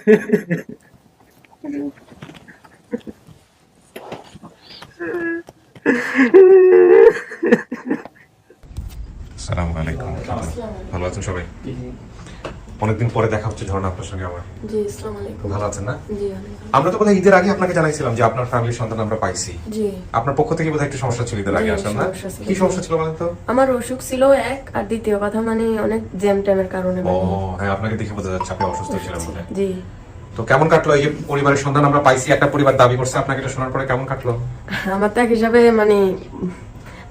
আসসালামু আলাইকুম। ভালো আছেন সবাই? অনেকদিন পরে দেখা হচ্ছে ঝর্ণা আপনার সঙ্গে আমার। জি, আসসালামু আলাইকুম। ভালো আছেন না? জি, ওয়ালাইকুম। আমরা তো বোধহয় ঈদের আগে আপনাকে জানাইছিলাম যে আপনার ফ্যামিলির সন্তান আমরা পাইছি। জি। আপনার পক্ষ থেকে বোধহয় একটু সমস্যা ছিল ঈদের আগে জি, আসেন না? সমস্যা ছিল। কি সমস্যা ছিল বলেন তো? আমার অসুখ ছিল এক, আর দ্বিতীয় কথা মানে অনেক জ্যাম ট্যামের কারণে ও হ্যাঁ, আপনাকে দেখে বোঝা যাচ্ছে আপনি অসুস্থ ছিলেন বোধহয়। জি। তো কেমন কাটলো এই যে পরিবারের সন্তান আমরা পাইছি, একটা পরিবার দাবি করছে, আপনাকে এটা শোনার পরে কেমন কাটলো? আমার তো এক হিসাবে মানে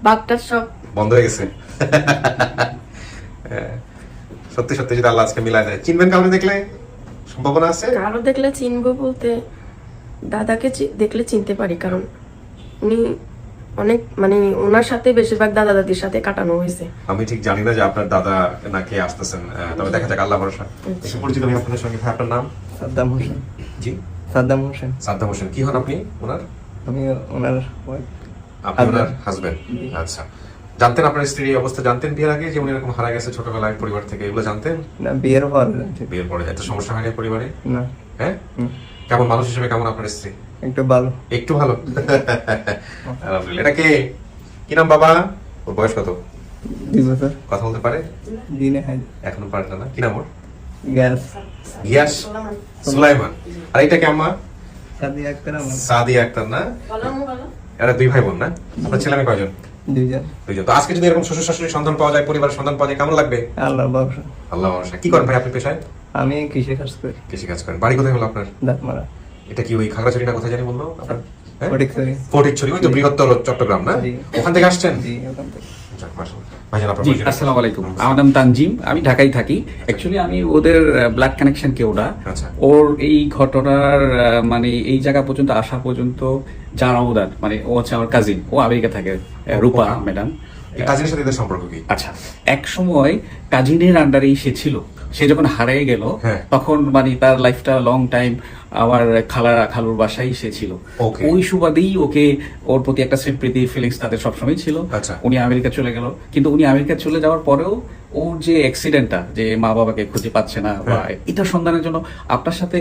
বাপটার সব বন্ধ হয়ে গেছে। হ্যাঁ, সত্যি সত্যি যদি আল্লাহ আজকে মিলাই দেয়, চিনবেন কাউকে দেখলে সম্ভাবনা আছে? কারো দেখলে চিনবো বলতে দাদাকে দেখলে চিনতে পারি, কারণ উনি অনেক মানে ওনার সাথে বেশিরভাগ দাদা দাদির সাথে কাটানো হয়েছে। আমি ঠিক জানি না যে আপনার দাদা নাকি আসতেছেন, তবে দেখা যাক, আল্লাহ ভরসা। একটু পরিচিত আমি আপনাদের সঙ্গে। ভাই আপনার নাম? সাদ্দাম হোসেন। জি, সাদ্দাম হোসেন। সাদ্দাম হোসেন। কি হন আপনি ওনার? আমি ওনার wife। আপনি ওনার হাজবেন্ড? আচ্ছা। জানতেন আপনার স্ত্রীর এই অবস্থা? জানতেন বিয়ের আগে যে উনি এরকম হারা গেছে ছোটবেলায় পরিবার থেকে? এগুলো জানতেন? না, বিয়ের পর জানছি। বিয়ের পরে এত সমস্যা হয়নি পরিবারে? না। হ্যাঁ, কেমন মানুষ হিসেবে কেমন আপনার স্ত্রী? একটু ভালো। একটু ভালো। আলহামদুলিল্লাহ। এটা কে? কি নাম বাবা? ওর বয়স কত? 2 বছর। কথা বলতে পারে? জি না, হ্যাঁ। এখনো পারে না? কি নাম ওর? গ্যাস। গিয়াস সুলাইমান। আর এটা কি আম্মা? সাদিয়া আক্তার আমার। সাদিয়া আক্তার না? এরা 2 ভাই বোন না? আপনার ছেলে মেয়ে কয়জন? 2 জন। 2 জন। তো আজকে যদি এরকম শ্বশুর শাশুড়ির সন্তান পাওয়া যায়, পরিবারের সন্তান পাওয়া যায়, কেমন লাগবে? আল্লাহর ভরসা। আল্লাহ ভরসা। কি করেন ভাই আপনি পেশায়? আমি কৃষি কাজ করি। কৃষি কাজ করেন। বাড়ি কোথায় হলো আপনার? দাঁতমারা। এটা কি ওই খাগড়াছড়ি না কোথায় জানি বললো আপনার? হ্যাঁ? ফটিকছড়ি। ফটিকছড়ি, ওই তো বৃহত্তর চট্টগ্রাম না? জি। ওখান থেকে আসছেন? জি, ওখান থেকে। যাক, মাশাআল্লাহ। ভাইজান আপনার জি, পরিচয়? আসসালামু আলাইকুম। আমার নাম তানজিম, আমি ঢাকায় থাকি। অ্যাকচুয়ালি আমি ওদের ব্লাড কানেকশন কে ওটা। আচ্ছা। ওর এই ঘটনার মানে এই জায়গা পর্যন্ত আসা পর্যন্ত যারা ওদের মানে ও হচ্ছে আমার কাজিন, ও আমেরিকা থাকে, রূপা ম্যাডাম। এই কাজের সাথে এদের সম্পর্ক কি? আচ্ছা, এক সময় কাজিনের আন্ডারেই সে ছিল। সে যখন হারিয়ে গেল হ্যাঁ। তখন মানে তার লাইফটা লং টাইম আমার খালুর বাসায় সে ছিল। Okay. ওই সুবাদেই ওকে ওর প্রতি একটা স্বীকৃতি ফিলিংস তাদের সবসময় ছিল। আচ্ছা। উনি আমেরিকা চলে গেল, কিন্তু উনি আমেরিকা চলে যাওয়ার পরেও ওর যে অ্যাক্সিডেন্টটা, যে মা বাবাকে খুঁজে পাচ্ছে না বা এটা সন্ধানের জন্য আপনার সাথে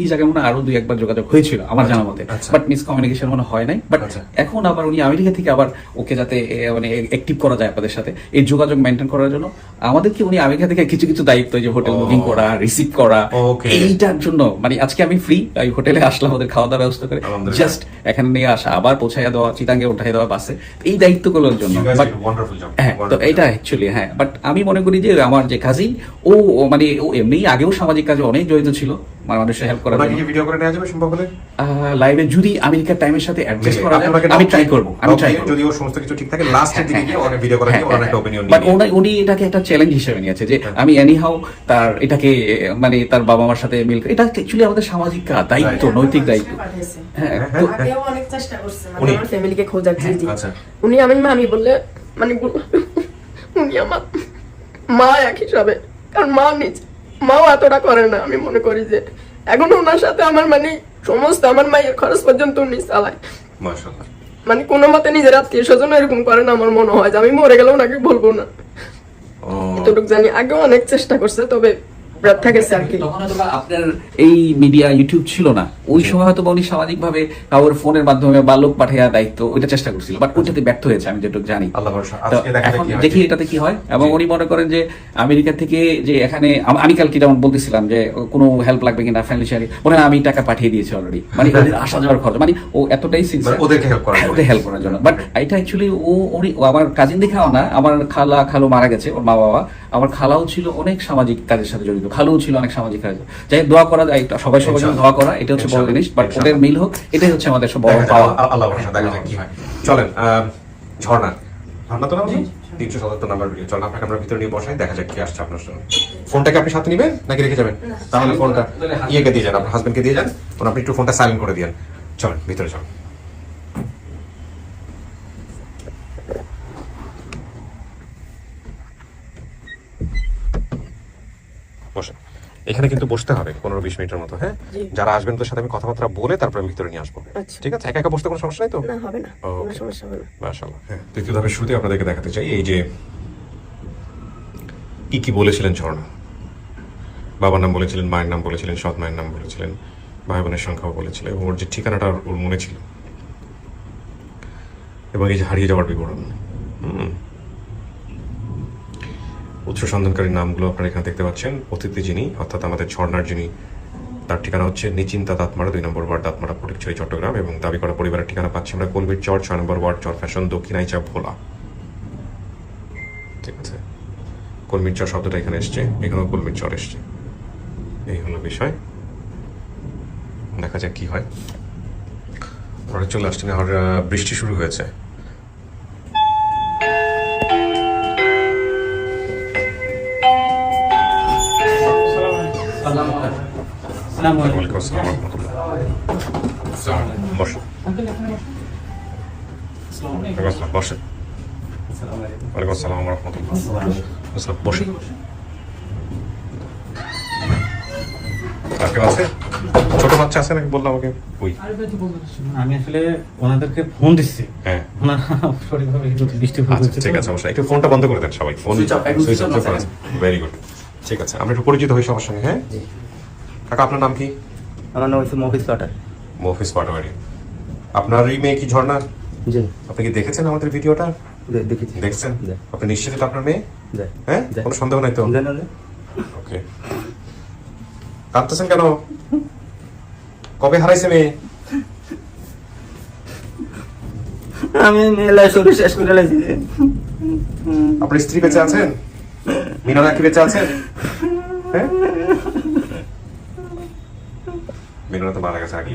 এই জায়গায় মনে হয় আরো 2-1 বার যোগাযোগ হয়েছিল আমার জানা মতে, আচ্ছা। বাট মিসকমিউনিকেশন মনে হয় নাই। বাট আচ্ছা। এখন আবার উনি আমেরিকা থেকে আবার ওকে যাতে মানে অ্যাক্টিভ করা যায় আপনাদের সাথে, এই যোগাযোগ মেনটেন করার জন্য আমাদেরকে উনি আমেরিকা থেকে কিছু কিছু দায়িত্ব, যে হোটেল বুকিং করা, রিসিভ করা, Okay. এইটার জন্য মানে আজকে আমি ফ্রি, এই হোটেলে আসলাম, ওদের খাওয়া দাওয়া ব্যবস্থা করে আলহামদুলিল্লাহ। জাস্ট এখানে নিয়ে আসা, আবার পৌঁছাইয়া দেওয়া, চিটাঙ্গে উঠাই দেওয়া বাসে, এই দায়িত্বগুলোর জন্য। You guys But did a wonderful job. হ্যাঁ, তো Wonderful এটা job. অ্যাকচুয়ালি হ্যাঁ, বাট আমি মনে করি যে আমার যে কাজিন ও মানে ও এমনি আগেও সামাজিক কাজে অনেক জড়িত ছিল, মানুষের হেল্প করার ওনাকে জন্য। কি ভিডিও করে নেওয়া যাবে সম্ভব হলে? লাইভে যদি আমেরিকার টাইমের সাথে অ্যাডজাস্ট করা যায়, আপনি ওনাকে আমি knock ট্রাই দিয়ে- করব, আমি knock ট্রাই দিয়ে করব। যদি ওর সমস্ত কিছু ঠিক থাকে, লাস্টের দিকে গিয়ে ওনার ভিডিও করে নিয়ে ওনার একটা opinion বাট নিয়ে। উনি এটাকে একটা চ্যালেঞ্জ হিসেবে নিয়েছে যে আমি এনিহাউ তার এটাকে মানে তার বাবা মার সাথে মিল, এটা অ্যাকচুয়ালি আমাদের সামাজিক দায়িত্ব, নৈতিক দায়িত্ব। হ্যাঁ, তো আগেও অনেক চেষ্টা করছে মানে উনি? আমার ফ্যামিলিকে খোঁজার। জি জি। আচ্ছা। উনি আমি বললে মানে উনি আমার মা এক হিসাবে, কারণ মাও এতটা করে না। আমি মনে করি যে এখন ওনার সাথে আমার মানে সমস্ত আমার মায়ের খরচ পর্যন্ত উনি চালায়। মাশাআল্লাহ। মানে কোনো মতে নিজের আত্মীয় স্বজন এরকম করে না। আমার মনে হয় যে আমি মরে গেলেও ওনাকে বলবো না, ও, এতটুকু জানি। আগেও অনেক চেষ্টা করছে, তবে ব্যর্থ গেছে আর কি। তখন হয়তো বা আপনার এই মিডিয়া ইউটিউব ছিল না, ওই সময় হয়তো বা উনি সামাজিক ভাবে কারোর ফোনের মাধ্যমে বা লোক পাঠাইয়া দায়িত্ব ওইটা চেষ্টা করছিল, বাট ওইটাতে ব্যর্থ হয়েছে আমি যেটুকু জানি। আল্লাহ ভরসা। তো আজকে দেখা যাক এখন কি হয়। দেখি এটাতে কি হয়। এবং জি। উনি মনে করেন যে আমেরিকা থেকে যে এখানে আমি কালকে যেমন বলতেছিলাম যে কোনো হেল্প লাগবে কিনা ফাইন্যান্সিয়ালি, মনে হয় আমি টাকা পাঠিয়ে দিয়েছি অলরেডি, মানে ওদের আসা যাওয়ার খরচ, মানে ও এতটাই মানে সিনসিয়ার ওদেরকে হেল্প করার জন্য। ওদের হেল্প করার জন্য। বাট এটা অ্যাকচুয়ালি ও আমার কাজিন দেখাও না, আমার খালু মারা গেছে, ওর মা বাবা, আমার খালাও ছিল অনেক সামাজিক কাজের সাথে জড়িত, খালুও ছিল অনেক সামাজিক কাজ। যাই দোয়া করা যায়, সবাই সবার জন্য দোয়া করা, এটা হচ্ছে বড় জিনিস। বাট ওদের মিল হোক, এটাই হচ্ছে আমাদের সব বড় দেখা যাক, পাওয়া। আল্লাহ ভরসা। দেখা যাক কি হয়। চলেন, ঝর্ণা তো নাম? 377 নাম্বার ভিডিও। চল আপনাকে আমরা ভিতরে নিয়ে বসাই, দেখা যাক কি আসছে আপনার সঙ্গে। ফোনটাকে আপনি সাথে নেবেন নাকি রেখে যাবেন? তাহলে ফোনটা ইয়েকে দিয়ে যান, আপনার হাজবেন্ডকে দিয়ে যান, আপনি একটু ফোনটা সাইলেন্ট করে দিয়েন। চলেন ভিতরে চলেন। বসে এখানে কিন্তু বসতে হবে 15-20 মিনিটের মতো। হ্যাঁ, জি। যারা আসবেন তাদের সাথে আমি কথাবার্তা বলে তারপরে আমি ভিতরে নিয়ে আসবো। আচ্ছা। ঠিক আছে? একা একা বসতে কোনো সমস্যা নাই তো? না, হবে না, Okay. কোনো সমস্যা হবে না। মাশাআল্লাহ। হ্যাঁ, তৃতীয় ধাপের শুরুতে আপনাদেরকে দেখাতে চাই এই যে কি বলেছিলেন ঝর্ণা। বাবার নাম বলেছিলেন, মায়ের নাম বলেছিলেন, সৎ মায়ের নাম বলেছিলেন, ভাই বোনের সংখ্যাও বলেছিলেন, এবং ওর যে ঠিকানাটা ওর মনে ছিল, এবং এই যে হারিয়ে যাওয়ার বিবরণ। উৎস সন্ধানকারী নামগুলো আপনারা এখানে দেখতে পাচ্ছেন। অতিথি যিনি, অর্থাৎ আমাদের ঝর্ণার যিনি, তার ঠিকানা হচ্ছে নিচিন্তা দাঁতমারা 2 নম্বর ওয়ার্ড, দাঁতমারা ফটিকছড়ি, চট্টগ্রাম। এবং দাবি করা পরিবারের ঠিকানা পাচ্ছি আমরা কলবির চর 6 নম্বর ওয়ার্ড, চর ফ্যাশন, দক্ষিণ আইচা, ভোলা। ঠিক আছে, কলমির চর শব্দটা এখানে এসছে, এখানেও কলমির চর এসছে। এই হলো বিষয়, দেখা যাক কি হয়। ওরা চলে আসছেন, আর বৃষ্টি শুরু হয়েছে। ওয়ালাইকুম আসসালাম ওয়া রাহমাতুল্লাহ। বসুন। বসেন। ওয়ালাইকুম আসসালাম ওয়া রাহমাতুল্লাহ। বসেন। আর কেউ আছে? ছোট বাচ্চা আছে নাকি বললাম আমাকে? ওই আমি আসলে ওনাদেরকে ফোন দিচ্ছি, হ্যাঁ, ওনারা সঠিকভাবে বৃষ্টি আচ্ছা ঠিক আছে, অবশ্যই একটু ফোনটা বন্ধ করে দেন সবাই। ফোন সুইচ অফ করে। ভেরি গুড, ঠিক আছে, আমরা একটু পরিচিত হই সবার সঙ্গে। হ্যাঁ কাকা, আপনার নাম কি? আমার নাম হচ্ছে মফিজ পাটার। মফিজ পাটোয়ারি। আপনার এই মেয়ে কি ঝর্ণা? জি, আপনি কি দেখেছেন আমাদের ভিডিওটা? দেখেছি। দেখছেন? জি। আপনি নিশ্চিত এটা আপনার মেয়ে? জি। হ্যাঁ, জি। কোনো সন্দেহ নাই তো? জানেন না? ওকে, কাঁদতেছেন কেন? কবে হারাইছে মেয়ে? আমি মেলায় শুরু শেষ করে লাইছি। আপনার স্ত্রী বেঁচে আছেন? মিনারা কি বেঁচে আছেন? হ্যাঁ, মিনারা তো মারা গেছে আগে।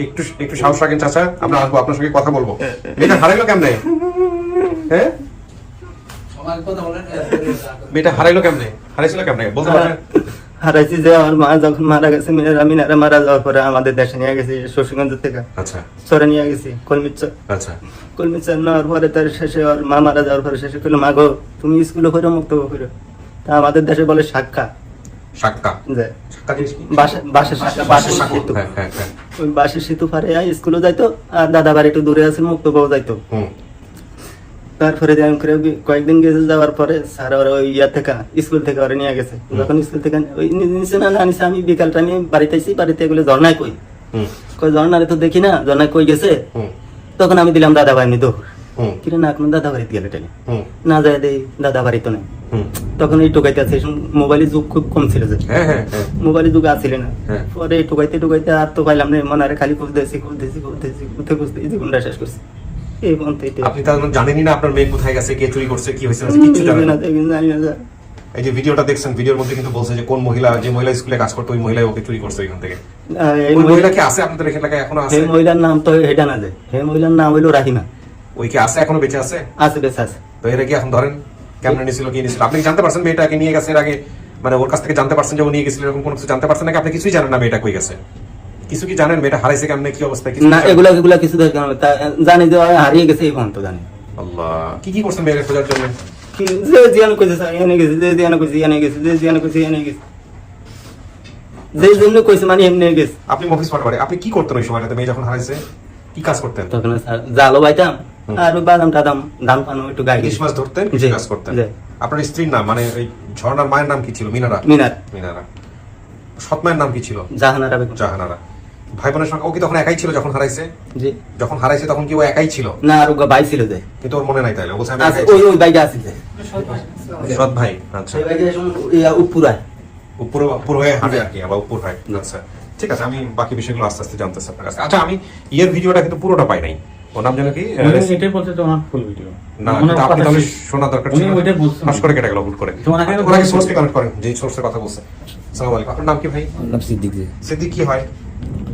একটু একটু সাহস রাখেন চাচা, আমরা আসবো, আপনার সঙ্গে কথা বলবো। মেয়েটা হারাইলো কেমনে? হ্যাঁ, মেয়েটা হারাইলো কেমনে? হারাইছিল কেমনে বলতে পারেন? হারাইছি যে আমার মা যখন মারা গেছে, মিনারা মারা যাওয়ার পরে আমাদের দেশে নিয়ে গেছি শশীগঞ্জ থেকে, আচ্ছা চরে নিয়ে গেছি কলমিচ্চর। আচ্ছা, কলমিচ্চর নেওয়ার পরে তার শেষে ওর মা মারা যাওয়ার পরে শেষে করলো, মা গো তুমি স্কুলে করে মুক্ত করো। তা আমাদের দেশে বলে সাক্কা, সাক্কা। যে সাক্কা জিনিস কি? বাসের সাক্কা, বাসের সেতু। হ্যাঁ হ্যাঁ হ্যাঁ। ওই বাসের সেতু পারে স্কুলে যাইতো, আর দাদা বাড়ি একটু দূরে আছে, মুক্ত বউ যাইতো। হুম, তারপরে কয়েকদিন গেছে, যাওয়ার পরে স্যার ওরা ওই ইয়া থেকে স্কুল থেকে ওরা নিয়ে গেছে। যখন স্কুল থেকে ওই নিচে না নিচে, আমি বিকালটা নিয়ে বাড়িতে আইছি, বাড়িতে এগুলো ঝর্ণায় কই হুম, কই ঝর্ণারে তো দেখি না, ঝর্ণায় কই গেছে। হুম, তখন আমি দিলাম দাদা বাড়ি নি দৌড়, হুম, কিরে না এখন দাদা বাড়িতে গেলে টেনে হুম, না যায় দেই, দাদা বাড়ি তো নেই। হুম। তখন এই টোকাইতে আছে, মোবাইলের যুগ খুব কম ছিল, যে হ্যাঁ হ্যাঁ হ্যাঁ। মোবাইলের যুগ আসছিল না। হ্যাঁ। পরে টোকাইতে টোকাইতে আর তো পাইলাম না, মনে খালি খুঁজতেছি খুঁজতে এই জীবনটা শেষ করছি। এই পর্যন্ত আপনি তার মানে জানেনই না আপনার মেয়ে কোথায় গেছে, কে চুরি করছে, কি হয়েছে, কিচ্ছু জানেন না। জানি না। এই যে ভিডিওটা দেখছেন, ভিডিওর মধ্যে কিন্তু বলছে যে কোন মহিলা, যে মহিলা স্কুলে কাজ করতো ওই মহিলা ওকে চুরি করছে এখান থেকে। এই ওই মহিলা কি আছে আপনাদের এলাকায় এখনো আছে? হে মহিলার নাম তো এটা না, যে হে মহিলার নাম হইলো রাহিমা। ওই কি আছে, এখনো বেঁচে আছে? আছে, বেশ আছে। তো এরা কি এখন ধরেন কেমন নিছিল, কি নিছিল? আপনি কি জানতে পারছেন মেয়েটাকে নিয়ে গেছে এর আগে? মানে ওর কাছ থেকে জানতে পারছেন যে ও নিয়ে গেছিল, এরকম কোনো কিছু জানতে পারছেন নাকি? আপনি কিছুই জানেন না মেয়েটা কই গেছে? কিছু কি জানেন মেয়েটা হারাইছে কেমনে, কি অবস্থা? কিছু না, এগুলা কিছু দরকার নেই। জানি যে হারিয়ে গেছে, এই পর্যন্ত জানি। আল্লাহ, কি কি করছেন মেয়েকে খোঁজার জন্য? যে জিয়ানো কইছে এনে গেছে, যে জিয়ানো কইছে এনে গেছে, যে জিয়ানো কইছে এনে গেছে, যে জন্য কইছে মানে এমনি গেছে। আপনি মফিজ পাটোয়ারি, আপনি কি করতেন ওই সময়টাতে মেয়ে যখন হারাইছে? কি কাজ করতেন? তখন জালও বাইতাম, আর বাদাম টাদাম, ধান পানো একটু গায়ে ইলিশ মাছ ধরতেন, জি, কৃষি কাজ করতেন। জি। আপনার স্ত্রীর নাম, মানে ওই ঝর্ণার মায়ের নাম কি ছিল? মিনারা। মিনার মিনারা। সৎ মায়ের নাম কি ছিল? জাহানারা বেগম। জাহানারা। ভাই বোনের সংখ্যা, ও কি তখন একাই ছিল যখন হারাইছে? জি। যখন হারাইছে তখন কি ও একাই ছিল? না, আর ভাই ছিল, যে কিন্তু ওর মনে নাই তাইলে, ও বলছে আমি আছে, একাই ছিলাম। ওই বাইটা আছে, যে সৎ ভাই। আচ্ছা, সেই বাইটা উপপুরায় উপর উপর হয়ে হাঁটে আর কি, আবার উপর হয়। আচ্ছা ঠিক আছে, আমি বাকি বিষয়গুলো আস্তে আস্তে জানতেছি আপনার কাছে। আচ্ছা, আমি ইয়ের ভিডিওটা কিন্তু পুরোটা পাই নাই। ওর নাম যেন কি? এটাই বলতে তো আমার ফুল ভিডিও না, কিন্তু আপনি তাহলে শোনা দরকার ছিল। উনি ওইটাই বলছেন। ফাঁস করে কেটে গেল হুট করে। তো ওনাকে ওনাকে সোর্সকে কানেক্ট করেন, যে সোর্সের কথা বলছে। আসসালামু আলাইকুম, আপনার নাম কি ভাই? নাম সিদ্দিক জি। সিদ্দিক কি হয়?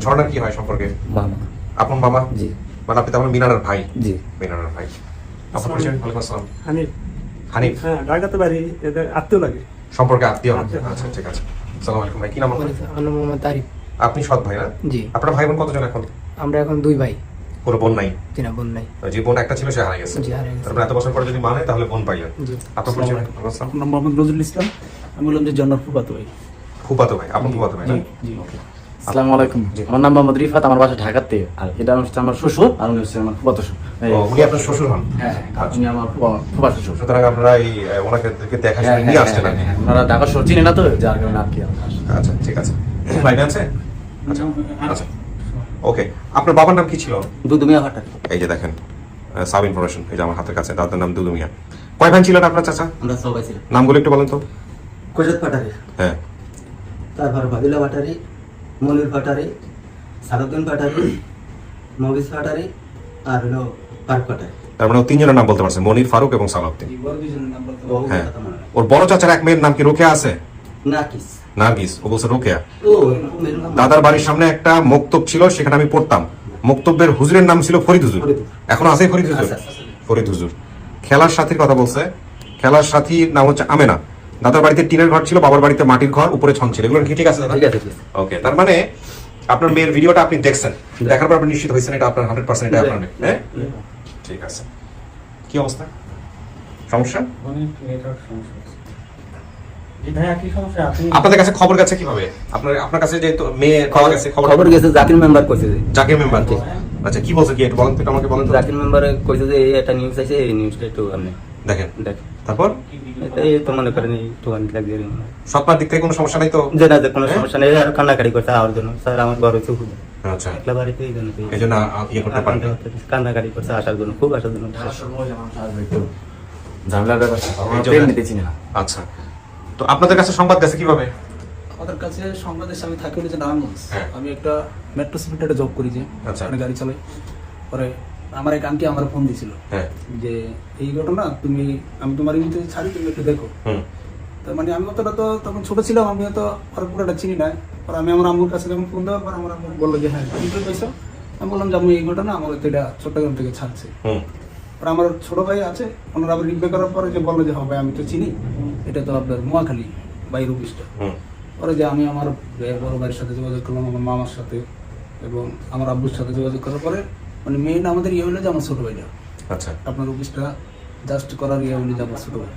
ঝর্ণার কি হয় সম্পর্কে? মামা আপন মামা? জি মানে আপনি তাহলে মিনারার ভাই? জি। মিনারার ভাই। আপনার পরিচয়? ওয়ালাইকুম আসসালাম। হানিফ। হানিফ। হ্যাঁ, ঢাকাতে বাড়ি, এদের আত্মীয় লাগে। সম্পর্কে আত্মীয়? আচ্ছা ঠিক আছে। আসসালামু আলাইকুম ভাই, কি নাম আপনার? আমার মোহাম্মদ তারিফ। আপনি সৎ ভাই না? জি। আপনার ভাই বোন কতজন এখন? আমরা এখন 2 ভাই। কোনো বোন নাই? জি না, বোন নাই। যে বোন একটা ছিল সে হারিয়ে গেছে। জি, হারিয়ে গেছে। তারপরে এত বছর পরে যদি মানে তাহলে বোন পাইলেন। জি। আপনার পরিচয়? ওয়ালাইকুম আসসালাম। আপনার মোহাম্মদ নজরুল ইসলাম। আমি বললাম যে জন্নার ফুফাতো ভাই। ফুফাতো ভাই, আপন ফুফাতো ভাই না? জি। ওকে। আসসালামু আলাইকুম। আমার নাম মোহাম্মদ রিফাত, আমার বাসা ঢাকাতে। আর এটা হচ্ছে আমার শ্বশুর, আর উনি হচ্ছে আমার ফুফাতো শ্বশুর। ও, উনি আপনার শ্বশুর হন? হ্যাঁ, আর উনি আমার ফুফা শ্বশুর। সুতরাং আপনারা এই ওনাকে দেখা নিয়ে আসছেন আর কি। ওনারা ঢাকা শহর চিনে না তো, যার কারণে আর কি আমরা আসি। আচ্ছা, ঠিক আছে। লাইনে আছে? আচ্ছা আচ্ছা, ওকে। আপনার বাবার নাম কি ছিল? দুদুমিয়া ভাটার। এই যে দেখেন সাব ইনফরমেশন, এই যে আমার হাতের কাছে, দাদার নাম দুদু মিয়া। কয় ভাই ছিলেন আপনার চাচা? আমরা সবাই ছিলাম। নামগুলো একটু বলেন তো। কোজত পাটারি, হ্যাঁ, তারপর ভাবিলা পাটারি, মনির পাটারি, সারুদ্দিন পাটারি, মবিস পাটারি, আর হলো পার্ক পাটারি। তার মানে ও তিনজনের নাম বলতে পারছে, মনির, ফারুক এবং সালাউদ্দিন। ও হ্যাঁ। কথা মনে নাই। ওর বড় চাচার এক মেয়ের নাম কি রোকেয়া আছে? নাকিস। নার্গিস, ও বলছে রোকেয়া। ও মেয়ের নাম দাদার বাড়ির সামনে একটা মক্তব ছিল, সেখানে আমি পড়তাম। মক্তবের হুজুরের নাম ছিল ফরিদ হুজুর। ফরিদ। এখন আছে ফরিদ হুজুর? আছে, আছে। ফরিদ হুজুর। খেলার সাথীর কথা বলছে, খেলার সাথীর নাম হচ্ছে আমেনা। দাদার বাড়িতে টিনের ঘর ছিল, বাবার বাড়িতে মাটির ঘর, উপরে ছন ছিল। এগুলো কি ঠিক আছে দাদা? ঠিক আছে, ঠিক আছে। ওকে, তার মানে আপনার মেয়ের ভিডিওটা আপনি দেখছেন, দেখার পর আপনি নিশ্চিত হয়েছেন এটা আপনার 100% এটা আপনার মেয়ে, হ্যাঁ? ঠিক আছে। কি অবস্থা, সমস্যা? অনেক নেটওয়ার্ক সমস্যা হচ্ছে। জি ভাইয়া, কি সমস্যা? আপনি আপনাদের কাছে খবর গেছে কিভাবে? আপনার কাছে যে তো মেয়ে পাওয়া গেছে, খবর গেছে জাকির মেম্বার কইছে যে, জাকির মেম্বার। আচ্ছা, কি বলছে, কি একটু বলেন তো, একটু আমাকে বলেন তো। জাকির মেম্বারে কইছে যে এই একটা নিউজ আছে, এই নিউজটা একটু আপনি দেখেন, দেখেন। তারপর এই তো মনে করেন একটু অনেক লাগবে। স্বপ্নার দিক থেকে কোনো সমস্যা নাই তো? যে না, যে কোনো সমস্যা নেই। আর কান্নাকাটি করছে আমার জন্য। স্যার আমার বড় চুপ আচ্ছা, একলা বাড়িতে, এই জন্য এই জন্য ইয়ে করতে পারেন। কান্নাকাটি করছে আসার জন্য, খুব আসার জন্য। ঝামেলার ব্যাপার, এই জন্য- প্রেম নিতে চিনি না। আচ্ছা, তো আপনাদের কাছে সংবাদ গেছে কিভাবে? আমাদের কাছে সংবাদ এসে আমি থাকি হলো যে নারায়ণগঞ্জ। হ্যাঁ। আমি একটা মেট্রো সিপিটারে জব করি, যে আচ্ছা। ওখানে গাড়ি চালাই। পরে আমার এক আন্টি আমার ফোন দিছিল হ্যাঁ। যে এই ঘটনা, তুমি আমি তোমার ইউনিটে ছাড়ি, তুমি একটু দেখো। হুম। তার মানে আমি অতটা তো তখন ছোট ছিলাম, আমি তো আর পুরোটা চিনি না। পরে আমি আমার আম্মুর কাছে যখন ফোন দেওয়ার পর আমার আম্মু বললো যে হ্যাঁ ইন্টারভিউ পাইছো। আমি বললাম যে আমি এই ঘটনা আমার তো এটা চট্টগ্রাম থেকে ছাড়ছে। হুম। আর আমার ছোট ভাই আছে, ওনারা আবার রিপ্লাই করার পরে যে বললো যে হবে আমি তো চিনি, এটা তো আপনার মোয়াখালী বাইর অফিসটা। হুম। পরে যে আমি আমার বড় ভাইয়ের সাথে যোগাযোগ করলাম, আমার মামার সাথে এবং আমার আব্বুর সাথে যোগাযোগ করার পরে মানে মেইন আমাদের ইয়ে হলো যে আমার ছোট ভাইটা আচ্ছা, আপনার অফিসটা জাস্ট করার ইয়ে হলো যে আমার ছোট ভাই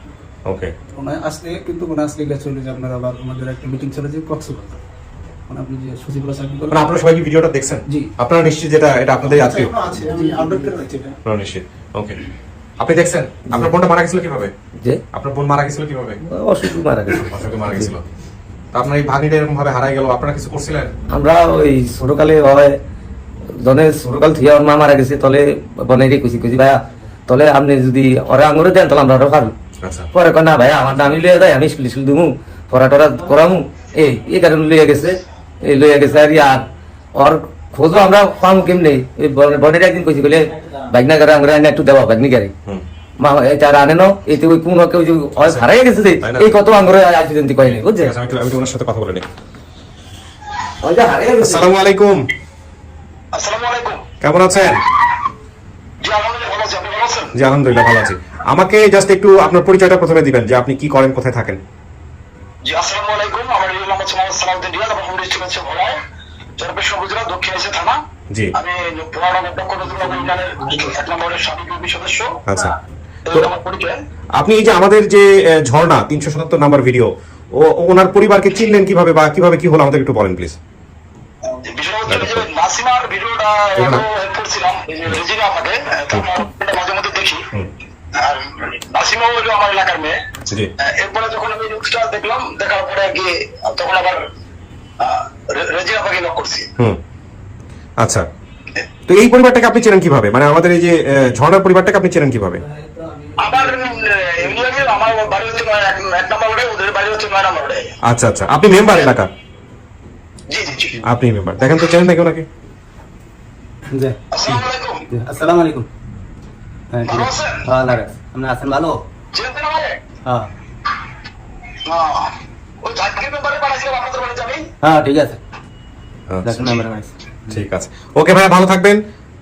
ওকে। ওনায় আসলে, কিন্তু ওনার আসলে গেছে হলো যে আপনার আবার আমাদের একটা মিটিং ছিল যে কক্সবাজার, মানে আপনি যে সচিবরা চাকরি করেন। মানে আপনারা সবাই কি ভিডিওটা দেখছেন? জি। আপনারা নিশ্চিত যেটা এটা আপনাদের আত্মীয়? আছে, জি, আপডেট করে রাখছি এটা। আপনারা নিশ্চিত, ওকে। আপনি দেখছেন আপনার বোনটা মারা গেছিল কিভাবে? যে আপনার বোন মারা গেছিল কিভাবে? অসুখ মারা গেছে। অসুখে মারা গেছিল। তো আপনার এই ভাগ্নিটা এরকম ভাবে হারাই গেল, আপনারা কিছু করছিলেন? আমরা ওই ছোটকালে হয় জনে ছোটকাল থেকে আমার মা মারা গেছে, তলে বনাই কুচি কুচি ভাইয়া তলে আপনি যদি ওরা আঙুরে দেন তাহলে আমরা ওটা খাবো। আচ্ছা, পরে কয় না ভাইয়া আমার দামি লইয়া দেয়, আমি স্কুল দিমু পড়া টরা করামু, এই কারণে লইয়া গেছে, এই লইয়া গেছে আর আর ওর খোঁজও আমরা পামু কেমনি। এই বনের একদিন কইছি বলে বাইকনা গাড়ি আমরা একটু দেওয়া বাইকনি গাড়ি হুম। মা এই তার আনে না, এতে ওই কোন কেউ যে হারাই গেছে যে তাই না? এই কত আঙুরে আজ পর্যন্ত কয়নি ঠিক বুঝছে। আছে, আমি একটু ওনার সাথে কথা বলে নিই। ওই যে হারাই গেছে। আসসালামু আলাইকুম, আসসালামু আলাইকুম। কেমন আছেন? জি আলহামদুলিল্লাহ ভালো আছি, আপনি ভালো আছেন? জি আলহামদুলিল্লাহ ভালো আছি। আমাকে জাস্ট একটু আপনার পরিচয়টা প্রথমে দিবেন, যে আপনি কি করেন, কোথায় থাকেন? জি আসসালামু আলাইকুম, আমার নাম হচ্ছে মোহাম্মদ সালাউদ্দিন রিয়াজ, আমার হোম ডিস্ট্রিক্ট হচ্ছে ভোলায়, চরপেশন গুজরাট, দক্ষিণ এশিয়া থানা। জি। আমি পুরানো নতুন ইউনিয়নের 1 নম্বরের সাবেক ইউপি সদস্য। আচ্ছা, এই আমার পরিচয়। আপনি এই যে আমাদের যে ঝর্ণা 377 নাম্বার ভিডিও, ওনার পরিবারকে চিনলেন কিভাবে বা কিভাবে কি হলো আমাদের একটু বলেন প্লিজ। বিষয় হচ্ছে যে নাসিমার ভিডিওটা হেল্প করছিলাম, এই যে রেজিনা আমাকে, তার মাঝে মধ্যে দেখি। আর নাসিমা হলো আমার এলাকার মেয়ে। জি। এরপরে যখন আমি নিউজটা দেখলাম, দেখার পরে আর কি তখন আবার রেজিনা পাকে লক করছি। হুম। আচ্ছা, তো এই পরিবারটাকে আপনি চেনেন কিভাবে, মানে আমাদের এই যে ঝর্ণার পরিবারটাকে আপনি চেনেন কিভাবে? আমার ইউনিয়নে আমার বাড়ি হচ্ছে 1 নম্বর ওয়ার্ডে, ওদের বাড়ি হচ্ছে 9 নম্বর ওয়ার্ডে। আচ্ছা আচ্ছা, আপনি মেম্বার এলাকা? জি জি জি। আপনি মেম্বার, দেখেন তো চেনেন নাকি ওনাকে? যে আসসালামু আলাইকুম। আসসালামু আলাইকুম। হ্যাঁ, ঠিক ভালো আছে। আছেন? ভালো আছে। আপনি আছেন ভালো? চিনতেন আমাকে? হ্যাঁ ওই জাকির ব্যাপারে পাঠাইছিলাম আপনাদের বাড়ি যাবেন? হ্যাঁ, ঠিক আছে। আচ্ছা, দেখুন মেম্বার আছে। ঠিক আছে, ওকে ভাইয়া, ভালো থাকবেন,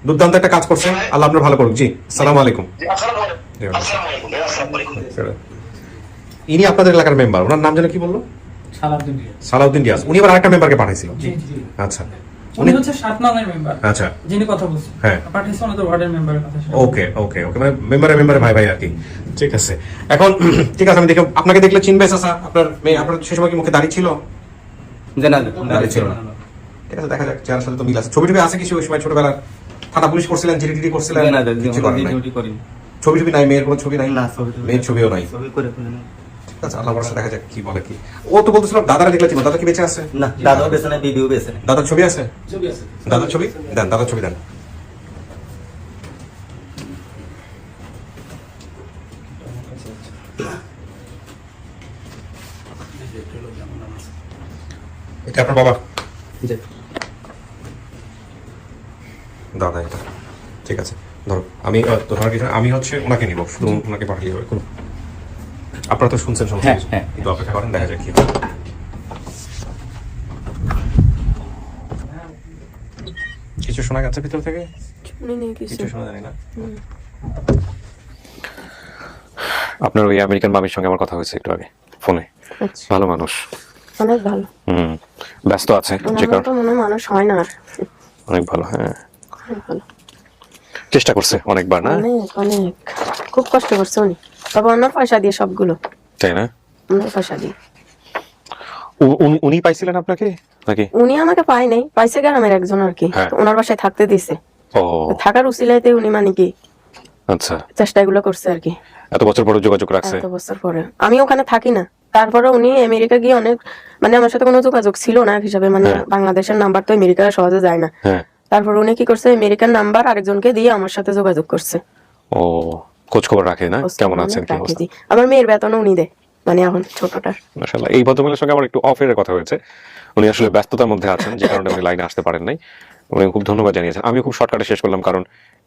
দুর্দান্ত একটা কাজ করছেন, আল্লাহ আপনার ভালো করুক। জি, আসসালামু আলাইকুম। জি আসসালামু আলাইকুম। আসসালামু আলাইকুম। আসসালামু আলাইকুম। ইনি আপনাদের এলাকার মেম্বার, ওনার নাম যেন কি বললো? সালাউদ্দিন রিয়াজ। সালাউদ্দিন রিয়াজ। উনি আবার আরেকটা মেম্বারকে পাঠাইছিল। জি জি। আচ্ছা, উনি হচ্ছে 7 নম্বরের মেম্বার, আচ্ছা, যিনি কথা বলছেন। হ্যাঁ। পাঠিয়েছে ওনাদের ওয়ার্ডের মেম্বারের কথা। ওকে ওকে ওকে, মানে মেম্বারে ভাই ভাই আর কি। ঠিক আছে, এখন ঠিক আছে, আমি দেখে আপনাকে দেখলে চিনবে চাচা? আপনার মেয়ে আপনার সে সময় কি মুখে দাড়ি ছিল? যে না, দাড়ি ছিল না। ঠিক আছে, দেখা যাক চেহারার সাথে তো মিল আছে। ছবি টবি আছে কিছু ওই সময় ছোটবেলার? থানা পুলিশ করছিলেন, জিডি করছিলেন? না, কিছু করেন নাই? ডিউটি করি ছবি টবি নাই, মেয়ের কোনো ছবি নাই? না, ছবি মেয়ের ছবিও নাই। ছবি করে ফেলে না। ঠিক আছে, আল্লাহ ভরসা, দেখা যাক কি বলে কি। ও তো বলতেছিল দাদারা দেখলে চিনো, দাদা কি বেঁচে আছে? না, দাদাও বেছে না, বিবিও বেছে না। দাদার ছবি আছে? ছবি আছে। দাদার ছবি দেন, দাদার ছবি দেন। এটা আপনার বাবা? জি। দাদা এটা, ঠিক আছে ধরো। আমি তো ধরার কিছু না, আমি হচ্ছে ওনাকে নিব, শুধু ওনাকে পাঠিয়ে দেবো। কোনো আপনারা তো শুনছেন সমস্ত হ্যাঁ, কিছু, হ্যাঁ। একটু অপেক্ষা করেন, দেখা যাক কি হয়। কিছু শোনা গেছে ভিতর থেকে? শুনি নেই কিছু। কিছু শোনা যায় না। আপনার ওই আমেরিকান মামির সঙ্গে আমার কথা হয়েছে একটু আগে ফোনে। আচ্ছা, ভালো মানুষ, অনেক ভালো। ব্যস্ত আছে যে ওনার কারণে। মতো মনে হয় মানুষ হয় না আর। অনেক ভালো, হ্যাঁ। অনেক ভালো, চেষ্টা করছে অনেকবার, না? অনেক অনেক খুব কষ্ট করছে উনি, তবে ওনার পয়সা দিয়ে সবগুলো, তাই না? ওনার পয়সা দিয়ে। উনি পাইছিলেন আপনাকে নাকি? উনি আমাকে পায় নাই, পাইছে গ্রামের একজন আর কি, হ্যাঁ। তো ওনার বাসায় থাকতে দিছে। ও থাকার উসিলাইতে উনি মানে কি আচ্ছা, চেষ্টা এগুলো করছে আর কি। এত বছর পরে যোগাযোগ রাখছে। এত বছর পরে আমি ওখানে থাকি না, তারপরে উনি আমেরিকা গিয়ে অনেক, মানে আমার সাথে কোনো যোগাযোগ ছিল না এক হিসাবে, মানে হ্যাঁ। বাংলাদেশের নাম্বার তো আমেরিকা সহজে যায় না। হ্যাঁ। তারপর উনি কি করছে, আমেরিকান নাম্বার আরেকজনকে দিয়ে আমার সাথে যোগাযোগ করছে। ও খোঁজ খবর রাখে না, খোঁজ কেমন খবর আছেন, কি রাখে, অবস্থা? জি। আমার মেয়ের বেতনও উনি দেয়, মানে এখন ছোটটার। মাশাআল্লাহ। এই ভদ্রমহিলার সঙ্গে আমার একটু অফ এর কথা হয়েছে, উনি আসলে ব্যস্ততার মধ্যে আছেন যে কারণে উনি লাইনে আসতে পারেন নাই। উনি খুব ধন্যবাদ জানিয়েছেন। আমি খুব শর্টকাটে শেষ করলাম, কারণ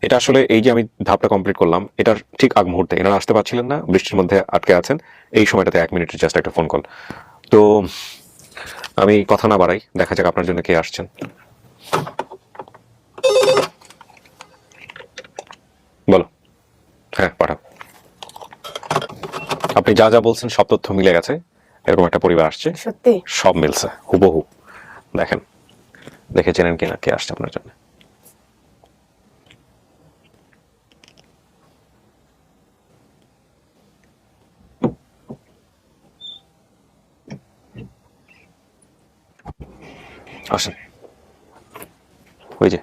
এটা আসলে এই যে আমি ধাপটা কমপ্লিট করলাম, এটার ঠিক আগ মুহূর্তে এনারা আসতে পারছিলেন না, বৃষ্টির মধ্যে আটকে আছেন। এই সময়টাতে 1 মিনিটের জাস্ট একটা ফোন কল। তো আমি কথা না বাড়াই, দেখা যাক আপনার জন্য কে আসছেন। বলো। হ্যাঁ, পাঠাও। আপনি যা যা বলছেন সব তথ্য মিলে গেছে। এরকম একটা পরিবার আসছে, সত্যি সব মিলছে হুবহু। দেখেন, দেখে চেনেন কিনা কে আসছে আপনার জন্য। আসেন, ওই যে।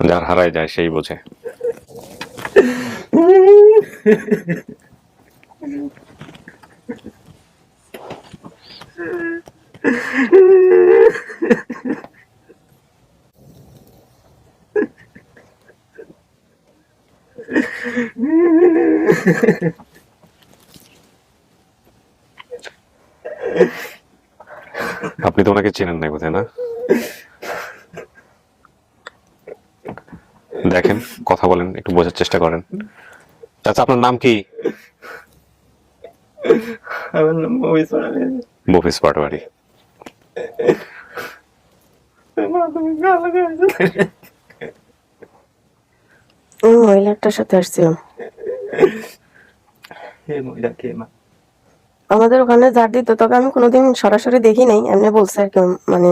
যার হারায় যায় সেই বোঝে। আপনি তো ওনাকে চেনেন নাই বোধহয়, না? দেখেন, কথা বলেন, একটু বোঝার চেষ্টা করেন। আচ্ছা, আপনার নাম কি? আমার নাম মহিষ পাটোয়ারি। মফিজ পাটোয়ারি। ওই মহিলাটার সাথে আসছিলাম। হে মহিলা কে মা? আমাদের ওখানে ঝাড় দিত, তবে আমি কোনোদিন সরাসরি দেখি নাই, এমনি বলছে আর কি। মানে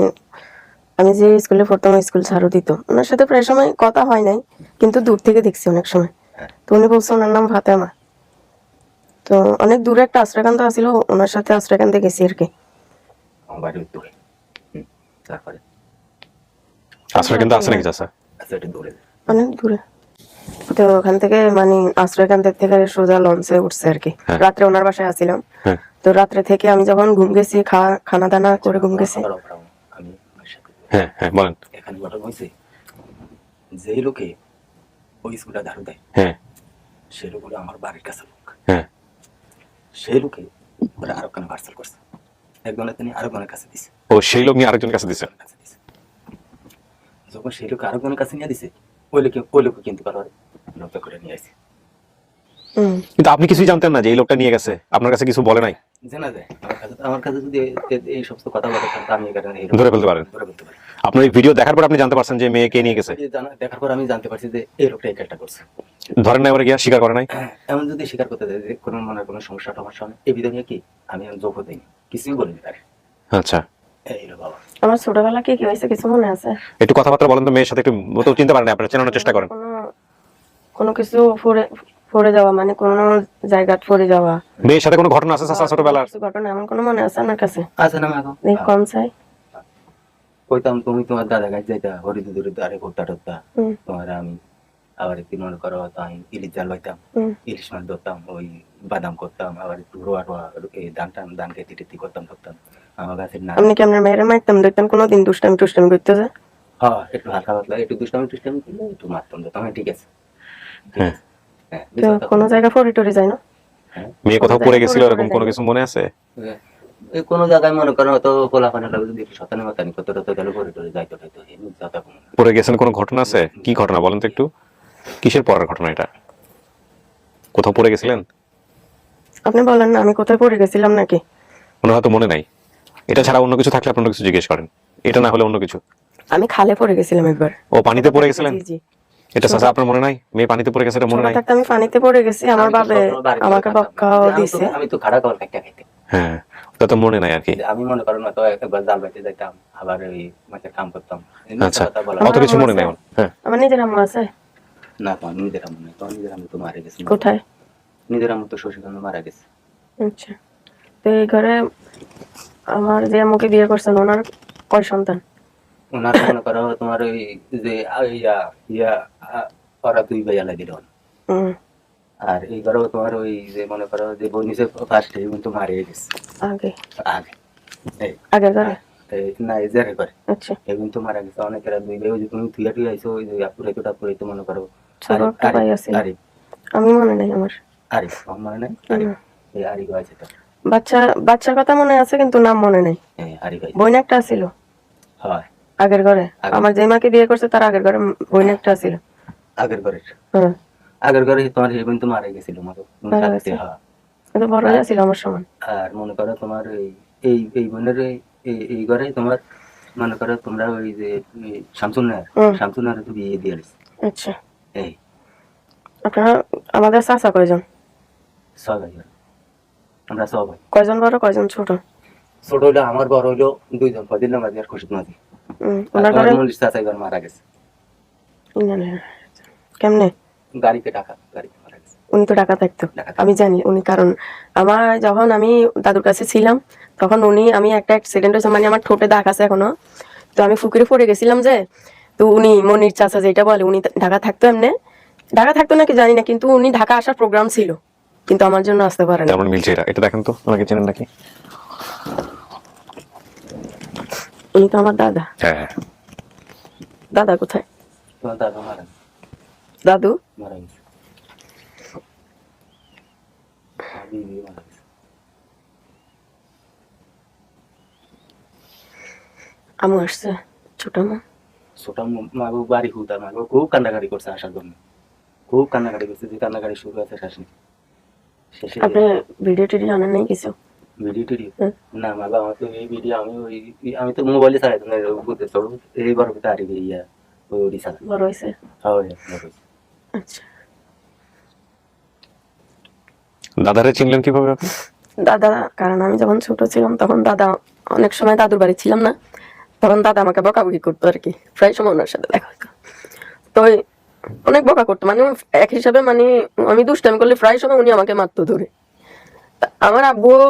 আমি যে স্কুলে পড়তাম স্কুল ঝাড়ু দিত, ওনার সাথে প্রায় সময় কথা হয় নাই, কিন্তু দূর থেকে দেখছি অনেক সময়। তো উনি বলছে ওনার নাম ফাতেমা। তো অনেক দূরে একটা আশ্রয়কেন্দ্র আছিল, ওনার সাথে আশ্রয়কেন্দ্রে গেছি আর কি। আমার বাড়ি দূরে। তারপরে আশ্রয় কিন্তু আছে নাকি চাচা? সেটা দূরে। অনেক দূরে। তো ওখান থেকে মানে আশ্রয়কেন্দ্র থেকে সোজা লঞ্চে উঠছে আর কি। হ্যাঁ। রাত্রে ওনার বাসায় আসছিলাম। হ্যাঁ। তো রাত্রে থেকে আমি যখন ঘুম গেছি, খানা দানা করে ঘুম গেছি। আমি আমার সাথে হ্যাঁ, হ্যাঁ, বলেন। এখানে ঘটনা হয়েছে, যেই লোকে ওই স্কুলটা ঝাড়ু দেয়, হ্যাঁ, সে লোক হলো আমার বাড়ির কাছে লোক। হ্যাঁ। সেই লোকে ওরা আরো কেন পার্সেল করছে, একজনের তিনি আরো জনের কাছে দিছে। ও সেই লোক নিয়ে আরেকজনের কাছে দিচ্ছেন। তখন সেই লোক আরেকজনের কাছে নিয়ে দিছে, ওই লোক কিন্তু পারবে লোকটা করে নিয়ে আসে। কিন্তু আপনি কিছুই জানতেন না যে এই লোকটা নিয়ে গেছে, আপনার কাছে কিছু বলে নাই? জানা যায় আমার কাছে যদি এই সমস্ত কথা বলে তাহলে আমি এই কারণে ধরে ফেলতে পারেন? ধরে ফেলতে পারি। আপনার এই ভিডিও দেখার পর আপনি জানতে পারছেন যে মেয়ে কে নিয়ে গেছে? দেখার পর আমি জানতে পারছি যে এই লোকটা এই কাজটা করছে। ধরেন না, এবারে গিয়া স্বীকার করে নাই? এমন যদি স্বীকার করতে দেয় যে কোনো মনে কোনো সমস্যা নেই, এই বিধা নিয়ে কি আমি যোগ্য দিই, কিছুই বলিনি তার। আচ্ছা, এই রে বাবা। আমার ছোটবেলা কি হয়েছে কিছু মনে আছে? একটু কথাবার্তা বলেন তো মেয়ের সাথে, একটু তো চিনতে পারেন, আপনারা চেনানোর চেষ্টা করেন। কোনো কিছু পড়ে যাওয়া, মানে কোনো জায়গা পড়ে যাওয়া। মেয়ের সাথে কোনো ঘটনা আছে চাচা ছোটবেলার? কিছু ঘটনা এমন কোনো মনে আছে আপনার কাছে? আছে না মাগো? এই কোন চাই কইতাম তুমি তোমার দাদা গাছ যাইতা হরিদুর দ্বারে ঘুরতা টুরতা, তোমার আমি আবার একদিন মনে করো আমি ইলিশ জাল লইতাম, ইলিশ মাছ ধরতাম, ওই বাদাম করতাম, আবার একটু রোয়া এই ধান খেতে টেতি করতাম ধরতাম আমার গাছের না। আপনি কি আপনার মেয়েরে মারতাম দেখতাম কোনোদিন দুষ্টামি করতে যায়? হ্যাঁ, একটু হালকা পাতলা একটু দুষ্টামি করলে একটু মারতাম ধরতাম। ঠিক আছে, হ্যাঁ। তো কোনো জায়গা পড়ে টরে যায় না? মেয়ে কোথাও পড়ে গেছিল এরকম কোনো কিছু মনে আছে? এই কোনো জায়গায় মনে করো হয়তো পোলাপানের লাগে যদি শতানি মাতানি কত গেলে পড়ে টরে যাইতো হয়তো পড়ে গেছেন, কোনো ঘটনা আছে? কি ঘটনা বলেন তো একটু, কিসের পড়ার ঘটনা এটা? কোথাও পড়ে গেছিলেন? আপনি বলেন না আমি কোথায় পড়ে গেছিলাম নাকি? মনে হয়তো মনে নাই। এটা ছাড়া অন্য কিছু থাকলে আপনি অন্য কিছু জিজ্ঞেস করেন, এটা না হলে অন্য কিছু। আমি খালে পড়ে গেছিলাম একবার। ও পানিতে পড়ে গেছিলেন? জি জি। এটা চাচা আপনার মনে নাই? মেয়ে পানিতে পড়ে গেছে এটা মনে নাই? আমি পানিতে পড়ে গেছি, আমার বাবে আমাকে বকাও দিছে। আমি তো খাড়া কল একটা খাইতে। হ্যাঁ, ওটা তো মনে নাই আর কি। আমি মনে করেন না তো একবার জাল বাইতে যাইতাম, আবার ওই মাছের কাম করতাম। আচ্ছা, অত কিছু মনে নাই? হ্যাঁ। আমার নিজের আম্মু আছে না, তো নিজের আম্মু নেই, তো নিজের আম্মু তো মারা গেছে। কোথায়? নিজের আম্মু তো শ্বশুরবাড়ি মারা গেছে। আচ্ছা, তো এই ঘরে আমার যে আম্মুকে বিয়ে করছেন ওনার কয় সন্তান? ওনার মনে করো তোমার ওই যে ওরা 2 ভাই আলাদা দিল। আর এই ঘরে তোমার ওই যে মনে করো যে বউ নিচে ফার্স্ট কিন্তু মারা গেছে আগে আগে ঘরে না, এই জায়গা করে। আচ্ছা, এখন তো মারা গেছে অনেকেরা 2 ভাই। ওই যে তুমি তুই আইছো ওই যে আপুরে তো মনে করো ছোট একটা ভাই আছে, আমি মনে নাই আমার। আরিফ মনে নাই? এই আরিফ আছে তো বাচ্চার কথা মনে আছে কিন্তু নাম মনে নাই। আরিফ বোন একটা ছিল হয় আগের ঘরে, আমার যে মাকে বিয়ে করছে তার আগের ঘরে বোন একটা ছিল। আগের ঘরে? হ্যাঁ, আগের ঘরে তোমার হেবেন তো মারা গেছিল মাগো। হ্যাঁ, কিন্তু বড় ছিল আমার সমান। আর মনে করো তোমার এই বোনের এই ঘরে তোমার মনে করো তোমরা ওই যে শামসুনার তো বিয়ে দিয়ে দিস। আচ্ছা, এই আপনারা আমাদের চাচা কয়জন? 6 ভাই আমরা 6 ভাই। কয়জন বড় কয়জন ছোট? ছোট হইলো আমার, বড় হইলো 2 জন, ফদিল মাঝি আর খুশিদ মাঝি। ওনার ঘরে মল্লিক চাচা এবার মারা গেছে। কেমনে? গাড়িতে মারা গেছে। উনি তো ঢাকা থাকতো, আমি জানি উনি, কারণ আমার যখন আমি দাদুর কাছে ছিলাম তখন আমি একটা অ্যাক্সিডেন্ট হয়েছে, মানে আমার ঠোঁটে দাগ আছে এখনো। তো আমি ফুকিরে পড়ে গেছিলাম যে, তো উনি মনির চাচা যেটা বলে উনি ঢাকা থাকতো, এমনি ঢাকা থাকতো নাকি জানি না, কিন্তু উনি ঢাকা আসার প্রোগ্রাম ছিল কিন্তু আমার জন্য আসতে পারেন। কেমন মিলছে এটা দেখেন তো, ওনাকে চেনেন নাকি? উনি তো আমার দাদা। হ্যাঁ। দাদা কোথায়? তোমার দাদা মারা গেছে। দাদু মারা গেছে। মারা গেছে। আমু আসছে, ছোট মাগো বাড়ি হুদা মাগো খুব কান্নাকাটি করছে আসার জন্য, খুব কান্নাকাটি করছে। যে কান্নাকাটি শুরু হয়েছে শেষে। আপনি ভিডিও টিডিও আনেন নাই কিছু? ভিডিও টিডিও না মাগো, আমার তো এই ভিডিও আমি তো মোবাইলে চালাই তো এই বড় কথা আর ইয়া ওই ওড়িশা বড় হয়েছে। আচ্ছা, দাদারে চিনলেন কিভাবে আপনি? দাদা, কারণ আমি যখন ছোট ছিলাম তখন দাদা, অনেক সময় দাদুর বাড়ি ছিলাম না, তখন দাদা আমাকে বকাবকি করতো আর কি, প্রায় সময় ওনার সাথে দেখা হতো। তো অনেক বকা করতো, মানে এক হিসাবে, মানে আমি দুষ্টামি করলে প্রায় সময় উনি আমাকে মারতো ধরে। আমার আব্বুও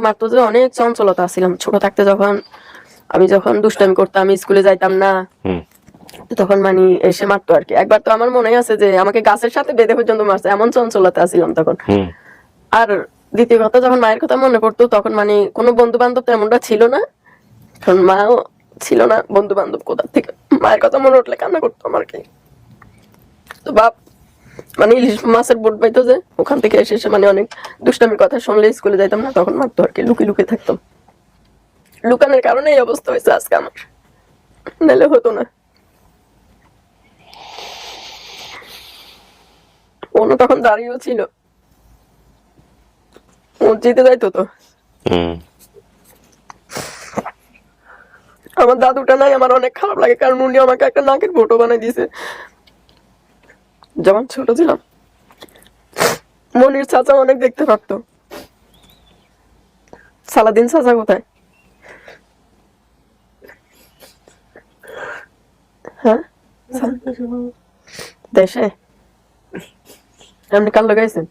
মারতো যে অনেক চঞ্চলতা ছিলাম ছোট থাকতে। যখন দুষ্টামি করতাম, আমি স্কুলে যাইতাম না, তখন মানে এসে মারতো আর কি। একবার তো আমার মনে আছে যে আমাকে গাছের সাথে বেঁধে পর্যন্ত মারছে, এমন চঞ্চলতা ছিলাম তখন। আর দ্বিতীয় কথা, যখন মায়ের কথা মনে পড়তো তখন মানে কোনো বন্ধু বান্ধব তেমনটা ছিল না, কারণ মাও ছিল না, বন্ধু বান্ধব কোথা থেকে। মায়ের কথা মনে উঠলে কান্না করতাম আর কি। তো বাপ মানে ইলিশ মাছের বোট পাইতো যে, ওখান থেকে এসে মানে অনেক দুষ্টামির কথা শুনলে স্কুলে যাইতাম না, তখন মারতো আর কি, লুকিয়ে থাকতাম। লুকানোর কারণে এই অবস্থা হয়েছে আজকে আমার, নাহলে হতো না। অনু তখন দাঁড়িয়েও ছিল, মসজিদে যাইতো তো। আমার দাদুটা নাই, আমার অনেক খারাপ লাগে, কারণ উনি আমাকে একটা নাকের ফটো বানাই দিয়েছে যখন ছোট ছিলাম। মনির চাচা অনেক দেখতে পারতো। সালাদিন চাচা কোথায়? হ্যাঁ, দেশে। আপনি কাল লাগাইছেন?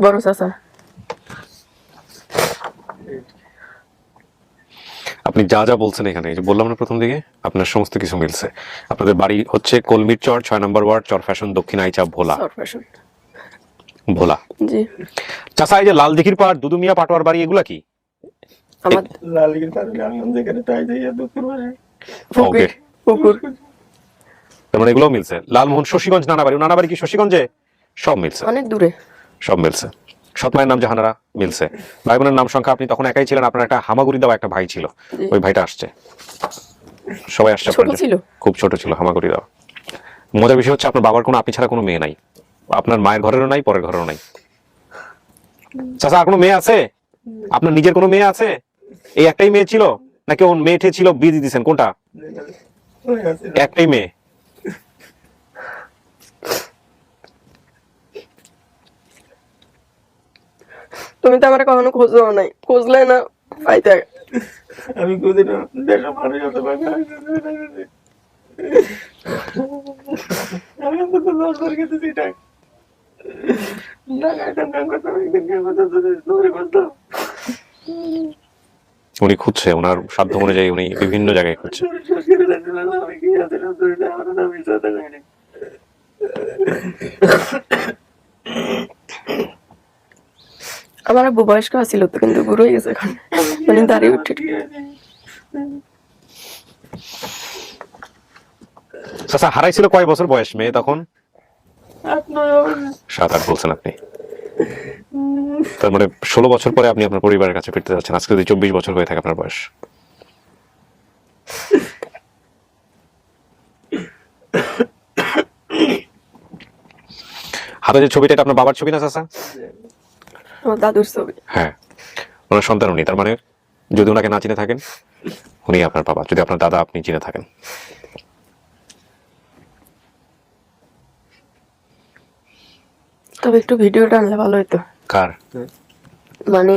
বড় চাচা। আপনি যা যা বলছেন এখানে, এই যে বললাম না প্রথম দিকে, আপনার সমস্ত কিছু মিলছে। আপনাদের বাড়ি হচ্ছে কলমির চর 6 নম্বর ওয়ার্ড, চর ফ্যাশন, দক্ষিণ আইচা, ভোলা। ভোলা। জি। চাচা, এই যে লাল দিঘির পাড়, দুদুমিয়া পাটোয়ার বাড়ি, এগুলা কি? আমার ওকে, পুকুর। তার মানে এগুলো মিলছে। লালমোহন শশীগঞ্জ নানাবাড়ি, নানাবাড়ি কি শশীগঞ্জে? সব মিলছে, অনেক দূরে। সব মিলছে। সৎমায়ের নাম জাহানারা, মিলছে। ভাই বোনের নাম সংখ্যা, আপনি তখন একাই ছিলেন, আপনার একটা হামাগুড়ি দেওয়া একটা ভাই ছিল, ওই ভাইটা আসছে, সবাই আসছে। ছোট ছিল, খুব ছোট ছিল, হামাগুড়ি দেওয়া। মজার বিষয় হচ্ছে আপনার বাবার কোনো আপনি ছাড়া কোনো মেয়ে নাই, আপনার মায়ের ঘরেরও নাই, পরের ঘরেরও নাই। চাচা, আর কোনো মেয়ে আছে? আপনার নিজের কোনো মেয়ে আছে? এই একটাই মেয়ে ছিল নাকি ওর মেয়ে ছিল, বিয়ে দিয়ে দিয়েছেন? কোনটা? একটাই মেয়ে। তুমি তো আমার কখনো খোঁজও নাই, খুঁজলে না পাইতে। আমি খুঁজি না, দেশের মানুষ আছে আমি অন্তত 10 বার খেতেছি টাকা। উনি খুঁজছে, ওনার সাধ্য অনুযায়ী উনি বিভিন্ন জায়গায় খুঁজছে। আমার আব্বু বয়স্ক ছিল তো, কিন্তু বুড়ো হয়ে গেছে এখন, মানে দাঁড়িয়ে উঠে। চাচা, হারাইছিল কয় বছর বয়স মেয়ে তখন? 7-8 বলছেন আপনি। তার মানে 16 বছর পরে আপনি আপনার পরিবারের কাছে ফিরতে যাচ্ছেন। আজকে যদি 24 বছর হয়ে থাকে আপনার বয়স। হাতে যে ছবিটা, এটা আপনার বাবার ছবি না চাচা? আমার দাদুর ছবি। হ্যাঁ, ওনার সন্তান উনি। তার মানে যদি ওনাকে না চিনে থাকেন, উনি আপনার বাবা। যদি আপনার দাদা আপনি চিনে থাকেন। তবে একটু ভিডিওটা আনলে ভালো হতো। কার? মানে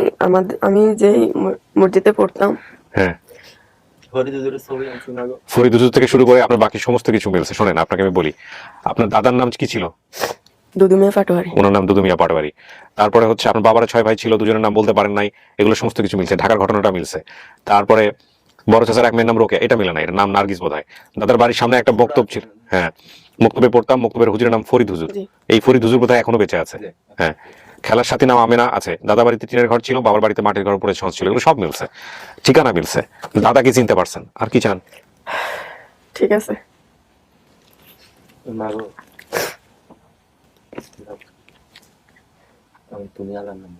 আমি যে মসজিদে পড়তাম, হ্যাঁ, ছবি ফরিদ হুজুর থেকে শুরু করে আপনার বাকি সমস্ত কিছু মিলছে। শোনেন, আপনাকে আমি বলি, আপনার দাদার নাম কি ছিল? দুদুমিয়া পাটোয়ারি। ওনার নাম দুদুমিয়া পাটোয়ারি। তারপরে হচ্ছে আপনার বাবার 6 ভাই ছিল, দুজনের নাম বলতে পারেন নাই, এগুলো সমস্ত কিছু মিলছে। ঢাকার ঘটনাটা মিলছে। তারপরে বড় চাচার এক মেয়ের নাম রোকে, এটা মিলে না, এর নাম নার্গিস বোধহয়। দাদার বাড়ির সামনে একটা বক্তব্য ছিল, হ্যাঁ, বক্তব্যে পড়তাম, বক্তব্যের হুজুরের নাম ফরিদ হুজুর। এই ফরিদ হুজুর বোধহয় এখনো বেঁচে আছে। হ্যাঁ, খেলার সাথী নাম আমেনা আছে। দাদা বাড়িতে টিনের ঘর ছিল, বাবার বাড়িতে মাটির ঘর উপরে ছঁচ ছিল। এগুলো সব মিলছে, ঠিকানা মিলছে। দাদাকে চিনতে পারছেন, আর কি চান? ঠিক আছে। তুমি আলার নাম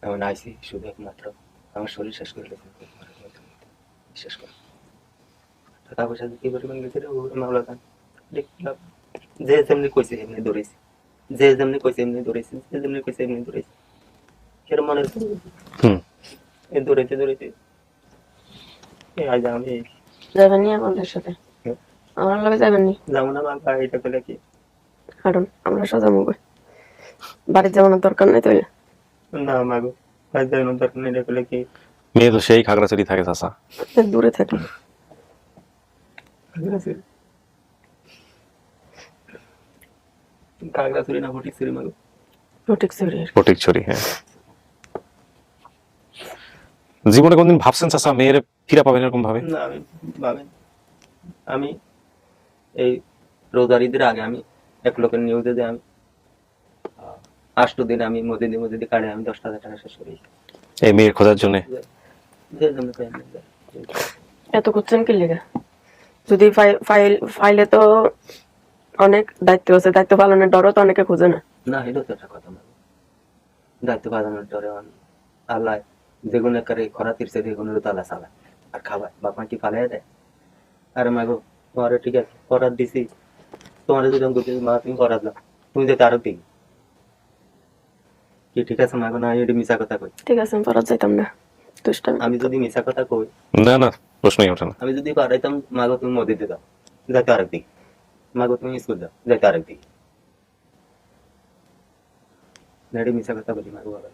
এমন আইসি শুধু একমাত্র আমার শরীর শেষ করে শেষ করে টাকা পয়সা কি পরিমাণ গেছে রে মামলা খান দেখলাম। যে যেমনি কইছে এমনি দৌড়েছি, যে যেমনি কইছে এমনি দৌড়েছি, যে যেমনি কইছে এমনি দৌড়েছি। কেরম মনে এই দৌড়াইতে দৌড়াইতে আজ আমি যাবেন নি আমাদের সাথে? আমার লগে যাবেন নি? যাবো না মা, এটা করলে কি কারণ আমরা সোজা মুখ বাড়ির যাওয়ানোর দরকার নেই। তাইলে না মাগো, বাড়ির যাওয়ানোর দরকার নেই, এটা করলে কি? মেয়ে তো সেই খাগড়াছড়ি থাকে চাচা। দূরে থাকি। খাগড়াছড়ি না ফটিকছড়ি মাগো? ফটিকছড়ি, হ্যাঁ। জীবনে কোনদিন ভাবছেন চাচা মেয়ের ফিরা পাবেন এরকম ভাবে? না, আমি ভাবেন, আমি এই রোজার ঈদের আগে আমি এক লোকের নিউজে যে আমি 8 দিন আমি মসজিদে কাটে আমি 10,000 টাকা শেষ করি এই মেয়ের খোঁজার জন্য। এত করছেন কি লেগে? যদি ফাইলে তো অনেক দায়িত্ব আছে, দায়িত্ব পালনের ডরও তো অনেকে খোঁজে না। না, এটা তো একটা কথা। দায়িত্ব পালনের ডরে আল্লাহ যেগুলো করে খরা তীরছে যেগুলো তো আল্লাহ চালায়। আর খাবার বাপ মা কি ফালাই দেয়? আরে মা গো তোমার ঠিক আছে করার দিছি, তোমার যদি আমি বলছি মা তুমি করার দাও, তুমি যেতে আরো দিই কি ঠিক আছে মা গো? না এটা মিশা কথা কই, ঠিক আছে আমি পড়াতে যাইতাম না, দুষ্টামি। আমি যদি মিশা কথা কই, না না প্রশ্নই ওঠে না। আমি যদি পারাইতাম মা গো তুমি মসজিদে দাও, যাইতে আরেক দিক, মা গো তুমি স্কুল দাও, যাইতে আরেক দিক। না এটা মিশা কথা বলি মা গো, বাবা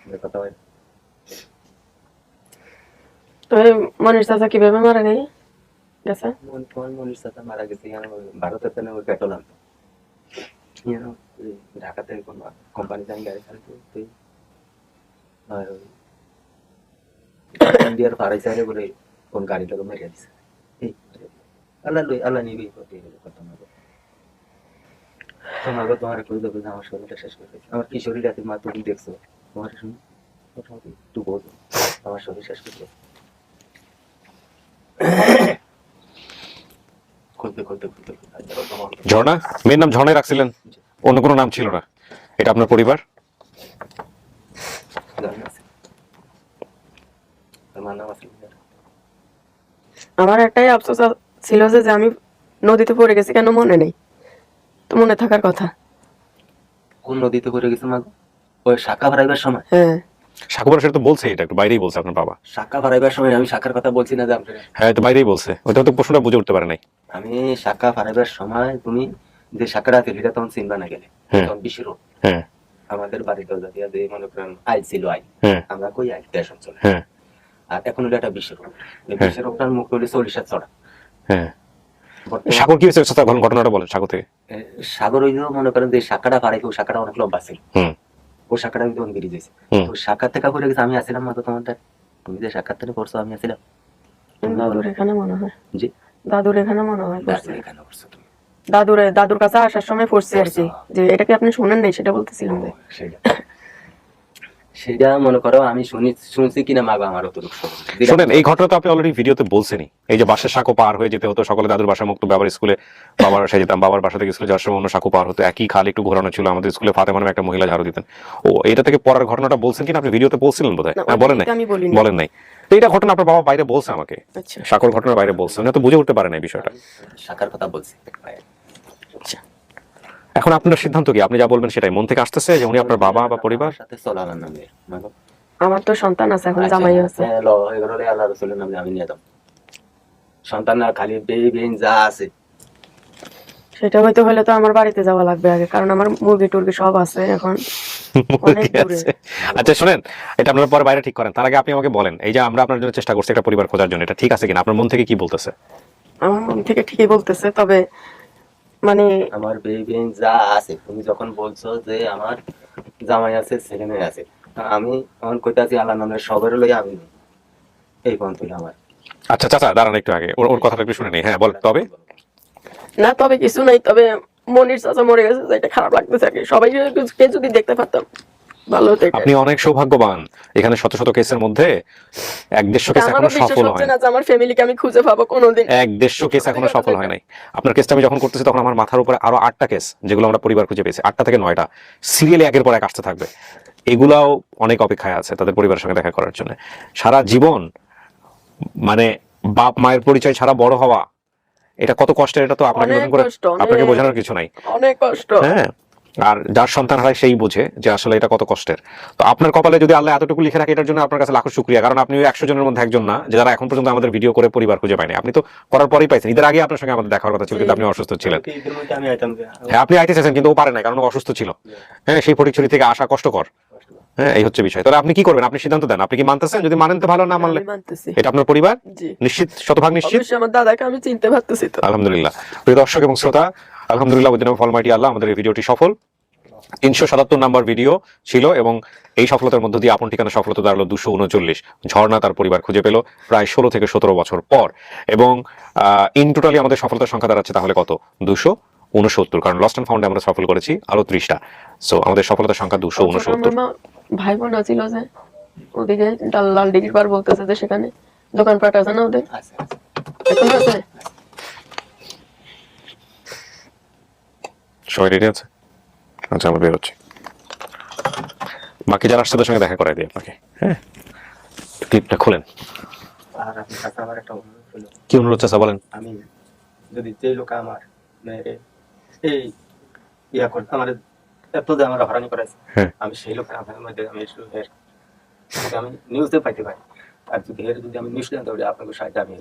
না কথা হয়। তো মনির চাচা কিভাবে মারা গেছে? তোমার মনির সাথে মারা গেছে ভারতের তেনে ওই পেট্রোল আনতো, ঢাকাতে কোন কোম্পানি যাই গাড়ি চালাতো, আর ইন্ডিয়ার ফারাই সাইডে বলে কোন গাড়িটাকে মেরে দিছে। আল্লাহ নিবি কথা মাগো, তোমাকে তোমার কই দেবে না, আমার শরীরটা শেষ করে দিয়েছে। আমার কি শরীর আছে মা, তুমি দেখছো তোমার শুনি মোটামুটি একটু বলবো, আমার শরীর শেষ করে দিয়েছে। ঝর্ণা, মেয়ের নাম ঝর্ণাই রাখছিলেন, অন্য কোনো নাম ছিল না? এটা আপনার পরিবার? আমার একটাই আফসোস ছিল যে আমি নদীতে পড়ে গেছি, কেন মনে নেই? তো মনে থাকার কথা। কোন নদীতে পড়ে গেছে মা? ওই শাখা ভরাইবার সময়। হ্যাঁ সাকুবার সেটা তো বলছে, এটা একটু বাইরেই বলছে আপনার বাবা। শাখা ভরাইবার সময় আমি শাখার কথা বলছি না যে আপনার, হ্যাঁ তো বাইরেই বলছে, ওইটা তো প্রশ্নটা বুঝে উঠতে পারে নাই। আমি শাখা ভরাইবার সময় তুমি যে শাখাটা আছে সেটা তখন চিনবা না গেলে, তখন বিশ্বের হ্যাঁ আমাদের বাড়িতে যে মনে করেন আইল ছিল আইল, হ্যাঁ আমরা কই আইল দেশ অঞ্চলে, হ্যাঁ আর এখন হলো একটা বিশ্বের বিশ্বের ওপটার মুখ হলে 40 চড়া। হ্যাঁ। সাগর কি হয়েছে ঘটনাটা বলেন সাগর থেকে। সাগর ওই যে মনে করেন যে শাখাটা পাড়াইছে, ওই শাখাটা অনেক লম্বা ছিল, হুম ওই শাখাটা তখন বেরিয়ে যাইছে, তো শাখা থেকে পড়ে গেছে। আমি আসছিলাম মাত্র তোমারটা, তুমি যে শাখার থেকে পড়ছো আমি আসছিলাম দাদুর এখানে মনে হয়, জি দাদুর এখানে মনে হয় পড়ছে। এখানে পড়ছো তুমি, দাদুর কাছে আসার সময় পড়ছে আর কি, যে এটা কি আপনি শুনেন নাই সেটা বলতেছিলাম যে সেটা মনে করো আমি শুনছি কিনা মা আমার অতটুকু শোনেন। এই ঘটনা তো আপনি অলরেডি ভিডিওতে বলছেনই, এই যে বাসের সাঁকো পার হয়ে যেতে হতো সকালে, দাদুর বাসা মুক্ত বাবার স্কুলে, বাবার বাসায় যেতাম, বাবার বাসা থেকে স্কুলে যাওয়ার সময় অন্য সাঁকো পার হতো, একই খাল একটু ঘোরানো ছিল, আমাদের স্কুলে ফাতেমা নামে একটা মহিলা ঝাড়ু দিতেন। ও এটা থেকে পড়ার ঘটনাটা বলছেন কিনা আপনি ভিডিওতে বলছিলেন বোধহয়? হ্যাঁ বলেন নাই, বলেন নাই। তো এটা ঘটনা আপনার বাবা বাইরে বলছে আমাকে, সাঁকোর ঘটনার বাইরে বলছে, উনি তো বুঝে উঠতে পারেন এই বিষয়টা। শাখার কথা বলছি। এখন আপনার সিদ্ধান্ত কি? আপনি যা বলবেন সেটাই মন থেকে আসতেছে যে উনি আপনার বাবা বা পরিবার? সাথে চলার নামে আমার তো সন্তান আছে, এখন জামাই আছে। আল্লাহ রসুলের নামে আমি নিয়ে দাম সন্তান না, খালি বেইন যা আছে সেটা হইতে হলে তো আমার বাড়িতে যাওয়া লাগবে আগে, কারণ আমার মুরগি টুরগি সব আছে এখন অনেক দূরে। আচ্ছা শুনেন, এটা আপনারা পরে বাইরে ঠিক করেন, তার আগে আপনি আমাকে বলেন, এই যে আমরা আপনার জন্য চেষ্টা করছি একটা পরিবার খোঁজার জন্য, এটা ঠিক আছে কিনা? আপনার মন থেকে কি বলতেছে? আমার মন থেকে ঠিকই বলতেছে, তবে মানে আমার বেইন যা আছে, তুমি যখন বলছো যে আমার জামাই আছে ছেলে মেয়ে আছে, আমি তখন কইতে আছি আল্লাহ নামের সবের লই আমি এই পর্যন্ত আমার। আচ্ছা চাচা দাঁড়ান একটু আগে, ওর কথাটা একটু শুনে নেই। হ্যাঁ বল। তবে না, তবে কিছু নাই, তবে মনির চাচা মরে গেছে, এটা খারাপ লাগতেছে আর কি। সবাই যদি দেখতে পারতাম ভালো হতো। আপনি অনেক সৌভাগ্যবান, এখানে শত শত কেসের মধ্যে 1-150 কেস এখনো সফল হয় না। আমার ফ্যামিলিকে আমি খুঁজে পাবো কোনোদিন। 1-150 কেস এখনো সফল হয় নাই। আপনার কেসটা আমি যখন করতেছি তখন আমার মাথার উপরে আরো 8টা কেস, যেগুলো আমরা পরিবার খুঁজে পেয়েছি, 8টা থেকে 9টা সিরিয়ালি একের পর এক আসতে থাকবে। এগুলাও অনেক অপেক্ষায় আছে তাদের পরিবারের সঙ্গে দেখা করার জন্য। সারা জীবন মানে বাপ মায়ের পরিচয় ছাড়া বড় হওয়া, এটা কত কষ্টের, এটা তো আপনাকে নতুন করে আপনাকে বোঝানোর কিছু নাই। অনেক কষ্ট। হ্যাঁ, আর যার সন্তান হারায় সেই বুঝে যে আসলে এটা কত কষ্টের। তো আপনার কপালে যদি আল্লাহ এতটুকু লিখে রাখে, এটার জন্য আপনার কাছে লাখো শুকরিয়া, কারণ আপনি 100 জনের মধ্যে একজন না যারা এখন পর্যন্ত আমাদের ভিডিও করে পরিবার খুঁজে পায়নি। আপনি তো করার পরেই পাইছেন, ঈদের আগে আপনার সঙ্গে আমাদের দেখার কথা ছিল, কিন্তু আপনি অসুস্থ ছিলেন। হ্যাঁ আপনি আইতে চাইছেন কিন্তু ও পারে না, কারণ ও অসুস্থ ছিল। হ্যাঁ, সেই ফটিকছড়ি থেকে আসা কষ্টকর। হ্যাঁ, এই হচ্ছে বিষয়। তাহলে আপনি কি করবেন? আপনি সিদ্ধান্ত দেন, আপনি কি মানতেছেন? যদি মানেন তো ভালো, না মানলে এটা আপনার পরিবার নিশ্চিত, শতভাগ নিশ্চিত। আমার দাদাকে আমি চিনতে পারতেছি তো। আলহামদুলিল্লাহ। প্রিয় দর্শক এবং শ্রোতা, আলহামদুলিল্লাহ উইদিন অফ অলমাইটি আল্লাহ আমাদের এই ভিডিওটি সফল। 377 নম্বর ভিডিও ছিল এবং এই সফলতার মধ্য দিয়ে আপন ঠিকানা সফলতা দাঁড়ালো 239। ঝর্ণা তার পরিবার খুঁজে পেল প্রায় 16 থেকে 17 বছর পর, এবং ইন টোটালি আমাদের সফলতার সংখ্যা দাঁড়াচ্ছে তাহলে কত? 269, কারণ লস্ট অ্যান্ড ফাউন্ডে আমরা সফল করেছি আরো 30টা। সো আমাদের সফলতার সংখ্যা 269। ভাই বোন ছিল যে ওদিকে লাল ডিগির পার বলতেছে যে সেখানে দোকানপাট আছে না ওদের? এখন আছে। সবাই রেডি আছে? আচ্ছা আমরা বেরোচ্ছি, বাকি যারা আসছে তাদের সঙ্গে দেখা করাই দিই আপনাকে। হ্যাঁ, ক্লিপটা খুলেন। আর আপনার কাছে আমার একটা অনুরোধ হলো, কি অনুরোধ চাচা বলেন? আমি যদি যে লোক আমার মেয়েরে এই ইয়া করতে আমার এত যে আমার হরানি করাইছে, হ্যাঁ। আমি সেই লোকের আপনার মধ্যে আমি যদি আমি নিউজে পাইতে পারি, আর যদি যদি আমি নিউজ জানতে পারি আপনাকে সাহায্য আমি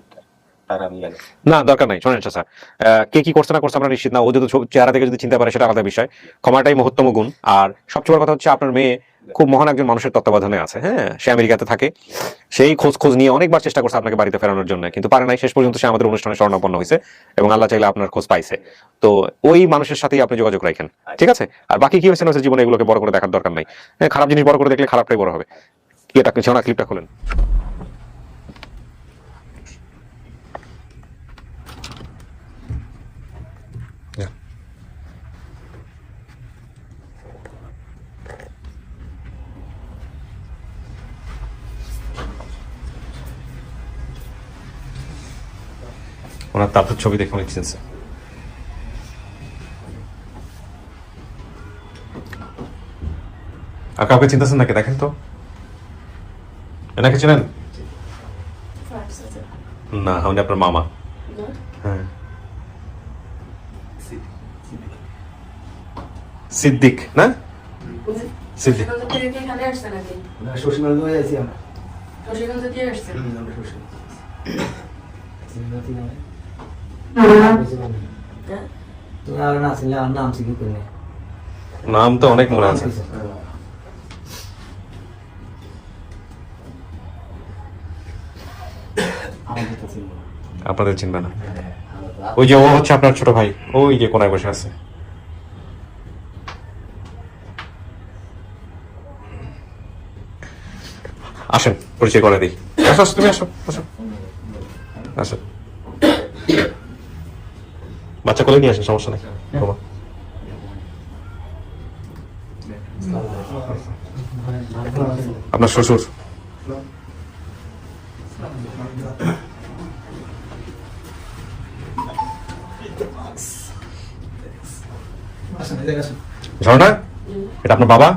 তার আমি গেল না, দরকার নাই। শোনেন চাচা, কে কি করছে না করছে আমরা নিশ্চিত না। ও যদি চেহারা থেকে যদি চিনতে পারে সেটা আলাদা বিষয়। ক্ষমাটাই মহত্তম গুণ। আর সবচেয়ে বড় কথা হচ্ছে আপনার মেয়ে খুব মহান একজন মানুষের তত্ত্বাবধানে আছে। হ্যাঁ, সে আমেরিকাতে থাকে। সেই খোঁজ নিয়ে অনেকবার চেষ্টা করছে আপনাকে বাড়িতে ফেরানোর জন্য, কিন্তু পারে নাই। শেষ পর্যন্ত সে আমাদের অনুষ্ঠানে শরণাপন্ন হয়েছে এবং আল্লাহ চাইলে আপনার খোঁজ পাইছে। তো ওই মানুষের সাথেই আপনি যোগাযোগ রাখেন, ঠিক আছে? আর বাকি কি হয়েছে না হয়েছে জীবনে এগুলোকে বড় করে দেখার দরকার নাই। হ্যাঁ, খারাপ জিনিস বড় করে দেখলে খারাপটাই বড় হবে। কি এটা ছিল না, ক্লিপটা খুলেন। ওনার তারপর ছবি দেখে উনি চিনছে। আর কাউকে চিনতেছেন নাকি দেখেন তো? এনাকে চিনেন? না, উনি আপনার মামা। হ্যাঁ, সিদ্দিক না? সিদ্দিক। শ্বশুরবাড়ি হয়ে আছি আমরা। নাম তো অনেক মনে আছে। আপনাদের চিনবে না। ওই যে ও হচ্ছে আপনার ছোট ভাই, ওই যে কোনায় বসে আছে। আসেন, পরিচয় করে দিই। আসো, তুমি আসো, আসো, আসো। বাচ্চা কোলে নিয়ে আসেন, সমস্যা নেই। আপনার শ্বশুর। ঝর্ণা, এটা আপনার বাবা?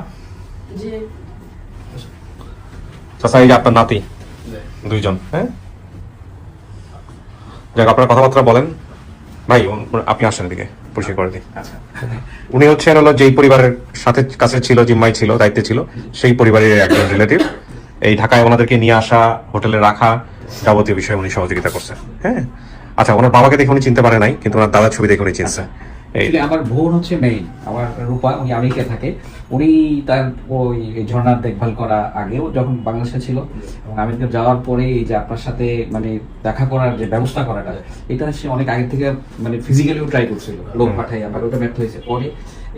চাচা, এই যে আপনার নাতি, দুইজন। হ্যাঁ, যাক, আপনার কথাবার্তা বলেন। ভাই, আপনি আসেন এদিকে, পরিচয় করে দিই। উনি হচ্ছেন হলো যেই পরিবারের সাথে কাছে ছিল, জিম্মাই ছিল, দায়িত্বে ছিল, সেই পরিবারের একজন রিলেটিভ। এই ঢাকায় ওনাদেরকে নিয়ে আসা, হোটেলে রাখা, যাবতীয় বিষয়ে উনি সহযোগিতা করছেন। হ্যাঁ, আচ্ছা, ওনার বাবাকে দেখে উনি চিনতে পারে নাই, কিন্তু ওনার দাদার ছবি দেখে উনি চিনছে। Actually, আমার বোন হচ্ছে মেইন, আমার রূপা, উনি আমেরিকায় থাকে। উনি তার ওই ঝর্ণার দেখভাল করা আগেও যখন বাংলাদেশে ছিল এবং আমেরিকা যাওয়ার পরে এই যে আপনার সাথে মানে দেখা করার যে ব্যবস্থা করাটা, এটা সে অনেক আগে থেকে মানে ফিজিক্যালিও ট্রাই করছিল, লোক পাঠাই, আবার ওটা ব্যর্থ হয়েছে। পরে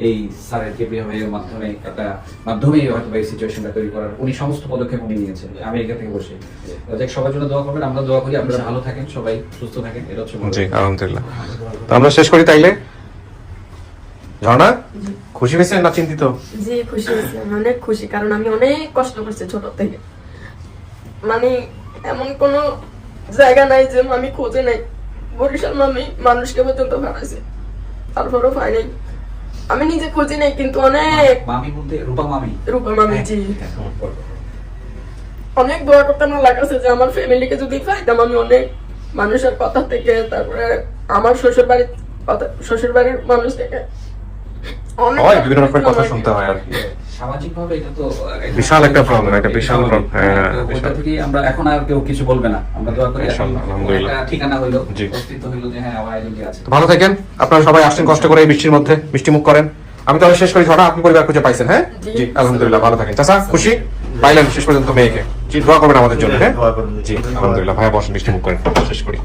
এই স্যারের কেবিএ ভাইয়ের মাধ্যমে হয়তো এই সিচুয়েশনটা তৈরি করার উনি সমস্ত পদক্ষেপ উনি নিয়েছেন আমেরিকা থেকে বসে। সবার জন্য দোয়া করবেন, আমরা দোয়া করি আপনারা ভালো থাকেন, সবাই সুস্থ থাকেন। এটা হচ্ছে জি, আলহামদুলিল্লাহ। তো আমরা শেষ করি তাইলে। ঝর্ণা, খুশি হয়েছেন না চিন্তিত? জি, খুশি হয়েছি, আমি অনেক খুশি, কারণ আমি অনেক কষ্ট করছি ছোট থেকে। মানে এমন কোন জায়গা নাই যে আমি খোঁজে নাই। বরিশাল মামি মানুষকে পর্যন্ত ভাড়াইছে, তারপরও পাই নাই। আমি নিজে খুঁজি নাই, কিন্তু অনেক মামি বলতে রূপা মামি। রূপা মামি, জি। অনেক দোয়া করতে আমার লাগাছে যে আমার ফ্যামিলিকে যদি পাইতাম, আমি অনেক মানুষের কথা থেকে, তারপরে আমার শ্বশুর বাড়ির মানুষ থেকে বিভিন্ন রকমের কথা শুনতে হয় আর কি। সামাজিকভাবে এটা তো বিশাল একটা প্রবলেম, একটা বিশাল প্রবলেম। ওটা থেকে আমরা এখন আর কেউ কিছু বলবে না, আমরা দোয়া করি আলহামদুলিল্লাহ একটা ঠিকানা হইলো, জি, অস্তিত্ব হইলো যে হ্যাঁ আমার আইডেন্টি আছে। ভালো থাকেন, আপনারা সবাই আসেন কষ্ট করে এই বৃষ্টির মধ্যে, মিষ্টি মুখ করেন। আমি তাহলে শেষ করি। ঝর্ণা, আপনি পরিবার খুঁজে পাইছেন? হ্যাঁ, জি, আলহামদুলিল্লাহ, ভালো থাকেন। চাচা, খুশি পাইলেন শেষ পর্যন্ত মেয়েকে? জি, দোয়া করবেন আমাদের জন্য। হ্যাঁ, জি, আলহামদুলিল্লাহ। ভাই বসেন, মিষ্টি মুখ করেন, শেষ করি।